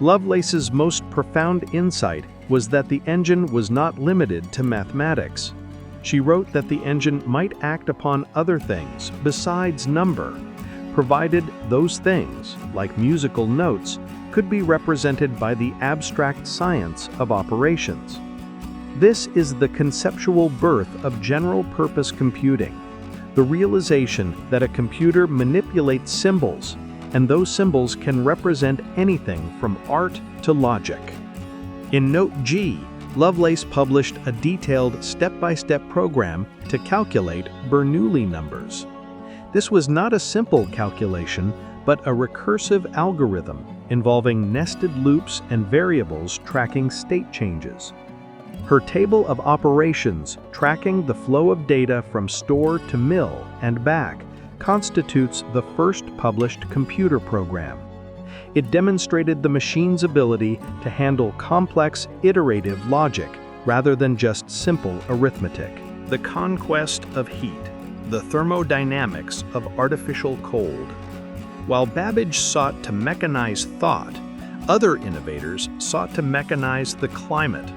Lovelace's most profound insight was that the engine was not limited to mathematics. She wrote that the engine might act upon other things besides number, provided those things, like musical notes, could be represented by the abstract science of operations. This is the conceptual birth of general-purpose computing, the realization that a computer manipulates symbols, and those symbols can represent anything from art to logic. In Note G, Lovelace published a detailed step-by-step program to calculate Bernoulli numbers. This was not a simple calculation, but a recursive algorithm involving nested loops and variables tracking state changes. Her table of operations, tracking the flow of data from store to mill and back, constitutes the first published computer program. It demonstrated the machine's ability to handle complex, iterative logic rather than just simple arithmetic. The conquest of heat, the thermodynamics of artificial cold. While Babbage sought to mechanize thought, other innovators sought to mechanize the climate.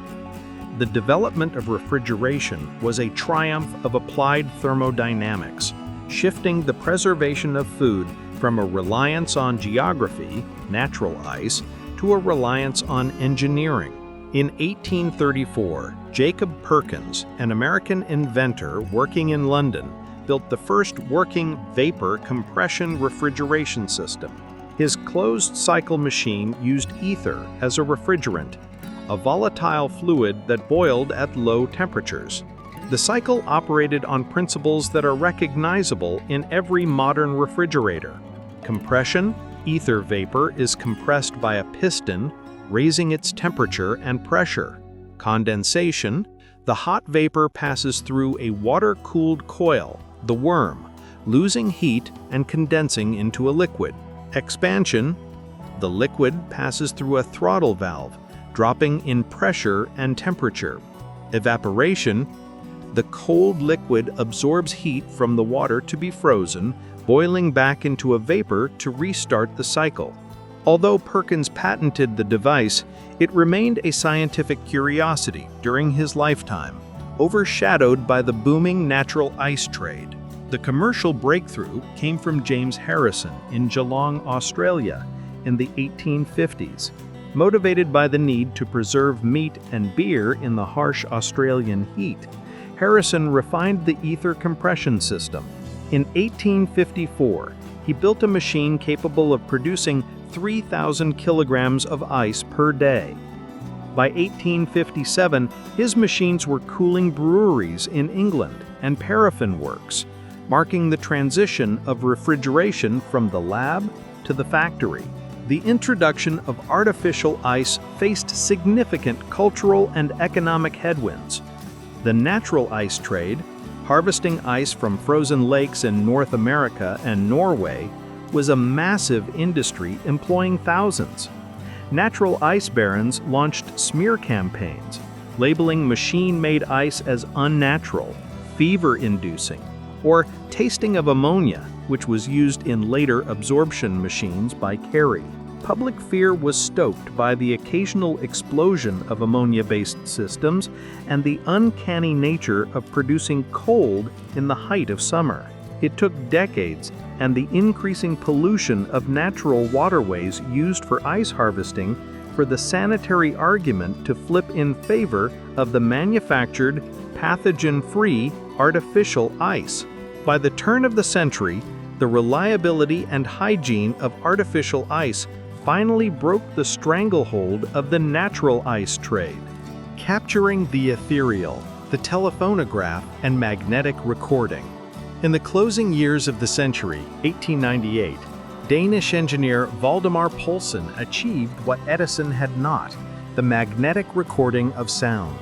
The development of refrigeration was a triumph of applied thermodynamics, shifting the preservation of food from a reliance on geography, natural ice, to a reliance on engineering. In 1834, Jacob Perkins, an American inventor working in London, built the first working vapor compression refrigeration system. His closed-cycle machine used ether as a refrigerant, a volatile fluid that boiled at low temperatures. The cycle operated on principles that are recognizable in every modern refrigerator. Compression, ether vapor is compressed by a piston, raising its temperature and pressure. Condensation, the hot vapor passes through a water-cooled coil, the worm, losing heat and condensing into a liquid. Expansion, the liquid passes through a throttle valve, dropping in pressure and temperature. Evaporation, the cold liquid absorbs heat from the water to be frozen, boiling back into a vapor to restart the cycle. Although Perkins patented the device, it remained a scientific curiosity during his lifetime, overshadowed by the booming natural ice trade. The commercial breakthrough came from James Harrison in Geelong, Australia, in the 1850s. Motivated by the need to preserve meat and beer in the harsh Australian heat, Harrison refined the ether compression system. In 1854, he built a machine capable of producing 3,000 kilograms of ice per day. By 1857, his machines were cooling breweries in England and paraffin works, marking the transition of refrigeration from the lab to the factory. The introduction of artificial ice faced significant cultural and economic headwinds. The natural ice trade, harvesting ice from frozen lakes in North America and Norway, was a massive industry employing thousands. Natural ice barons launched smear campaigns, labeling machine-made ice as unnatural, fever-inducing, or tasting of ammonia, which was used in later absorption machines by Carey. Public fear was stoked by the occasional explosion of ammonia-based systems and the uncanny nature of producing cold in the height of summer. It took decades and the increasing pollution of natural waterways used for ice harvesting for the sanitary argument to flip in favor of the manufactured, pathogen-free artificial ice. By the turn of the century, the reliability and hygiene of artificial ice finally broke the stranglehold of the natural ice trade. Capturing the ethereal, the telephonograph, and magnetic recording. In the closing years of the century, 1898, Danish engineer Valdemar Poulsen achieved what Edison had not, the magnetic recording of sound.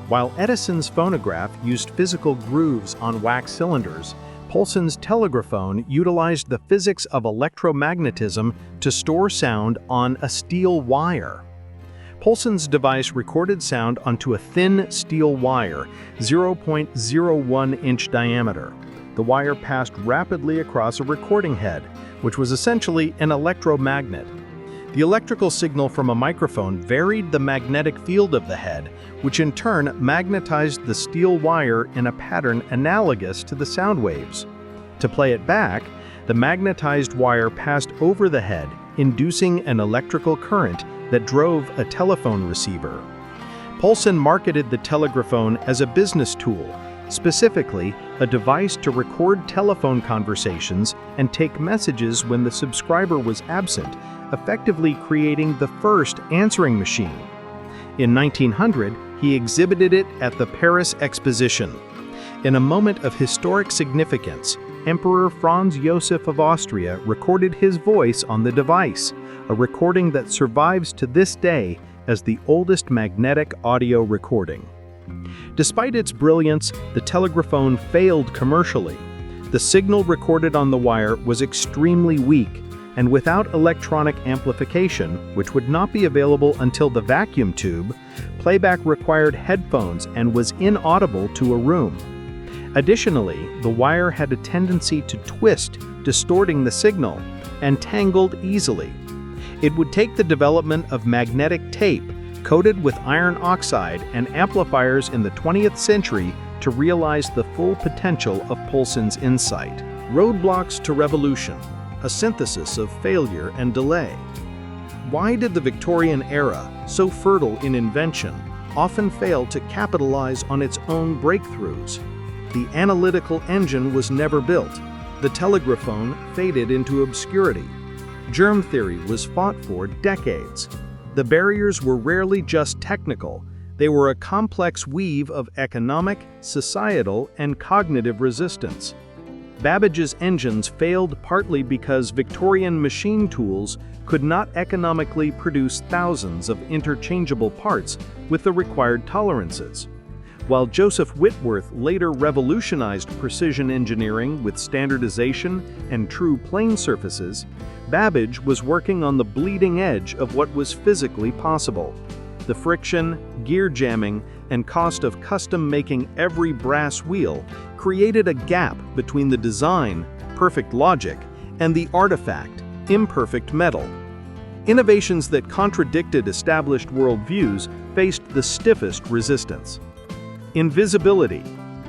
While Edison's phonograph used physical grooves on wax cylinders, Poulsen's telegraphone utilized the physics of electromagnetism to store sound on a steel wire. Poulsen's device recorded sound onto a thin steel wire, 0.01-inch diameter. The wire passed rapidly across a recording head, which was essentially an electromagnet. The electrical signal from a microphone varied the magnetic field of the head, which in turn magnetized the steel wire in a pattern analogous to the sound waves. To play it back, the magnetized wire passed over the head, inducing an electrical current that drove a telephone receiver. Poulsen marketed the telegraphone as a business tool, specifically a device to record telephone conversations and take messages when the subscriber was absent, effectively creating the first answering machine. In 1900, he exhibited it at the Paris Exposition. In a moment of historic significance, Emperor Franz Joseph of Austria recorded his voice on the device, a recording that survives to this day as the oldest magnetic audio recording. Despite its brilliance, the telegraphone failed commercially. The signal recorded on the wire was extremely weak, and without electronic amplification, which would not be available until the vacuum tube, playback required headphones and was inaudible to a room. Additionally, the wire had a tendency to twist, distorting the signal, and tangled easily. It would take the development of magnetic tape, coated with iron oxide and amplifiers in the 20th century to realize the full potential of Poulsen's insight. Roadblocks to revolution, a synthesis of failure and delay. Why did the Victorian era, so fertile in invention, often fail to capitalize on its own breakthroughs? The analytical engine was never built. The telegraphone faded into obscurity. Germ theory was fought for decades. The barriers were rarely just technical. They were a complex weave of economic, societal, and cognitive resistance. Babbage's engines failed partly because Victorian machine tools could not economically produce thousands of interchangeable parts with the required tolerances. While Joseph Whitworth later revolutionized precision engineering with standardization and true plane surfaces, Babbage was working on the bleeding edge of what was physically possible. The friction, gear jamming, and cost of custom-making every brass wheel created a gap between the design, perfect logic, and the artifact, imperfect metal. Innovations that contradicted established worldviews faced the stiffest resistance. Invisibility.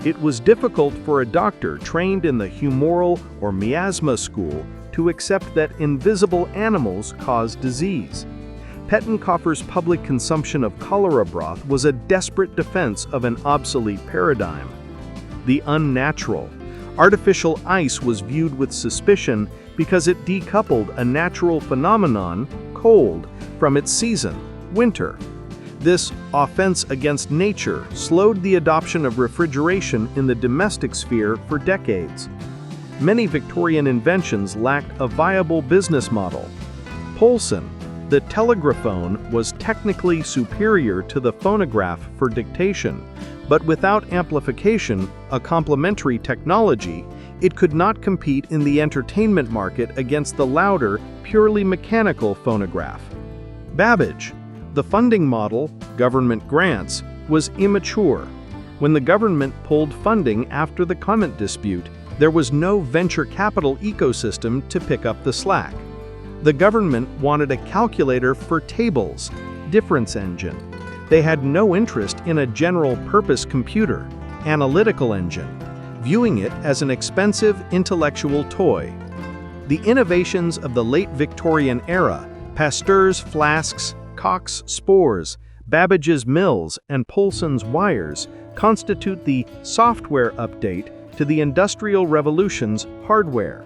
It was difficult for a doctor trained in the humoral or miasma school to accept that invisible animals cause disease. Pettenkoffer's public consumption of cholera broth was a desperate defense of an obsolete paradigm. The unnatural. Artificial ice was viewed with suspicion because it decoupled a natural phenomenon, cold, from its season, winter. This offense against nature slowed the adoption of refrigeration in the domestic sphere for decades. Many Victorian inventions lacked a viable business model. Poulsen, the telegraphone, was technically superior to the phonograph for dictation, but without amplification, a complementary technology, it could not compete in the entertainment market against the louder, purely mechanical phonograph. Babbage, the funding model, government grants, was immature. When the government pulled funding after the comment dispute, there was no venture capital ecosystem to pick up the slack. The government wanted a calculator for tables, difference engine. They had no interest in a general-purpose computer, analytical engine, viewing it as an expensive intellectual toy. The innovations of the late Victorian era, Pasteur's flasks, Koch's spores, Babbage's mills, and Poulsen's wires, constitute the software update to the Industrial Revolution's hardware.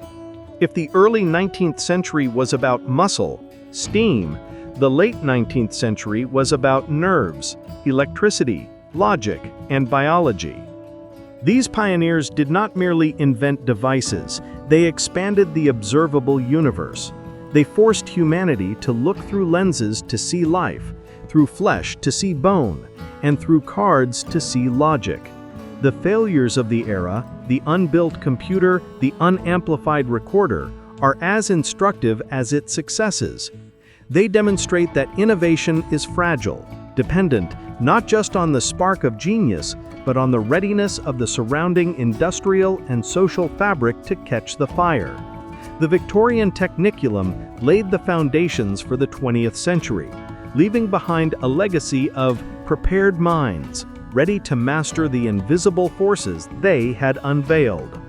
If the early 19th century was about muscle, steam, the late 19th century was about nerves, electricity, logic, and biology. These pioneers did not merely invent devices, they expanded the observable universe. They forced humanity to look through lenses to see life, through flesh to see bone, and through cards to see logic. The failures of the era, the unbuilt computer, the unamplified recorder, are as instructive as its successes. They demonstrate that innovation is fragile, dependent not just on the spark of genius, but on the readiness of the surrounding industrial and social fabric to catch the fire. The Victorian Techniculum laid the foundations for the 20th century, leaving behind a legacy of prepared minds, ready to master the invisible forces they had unveiled.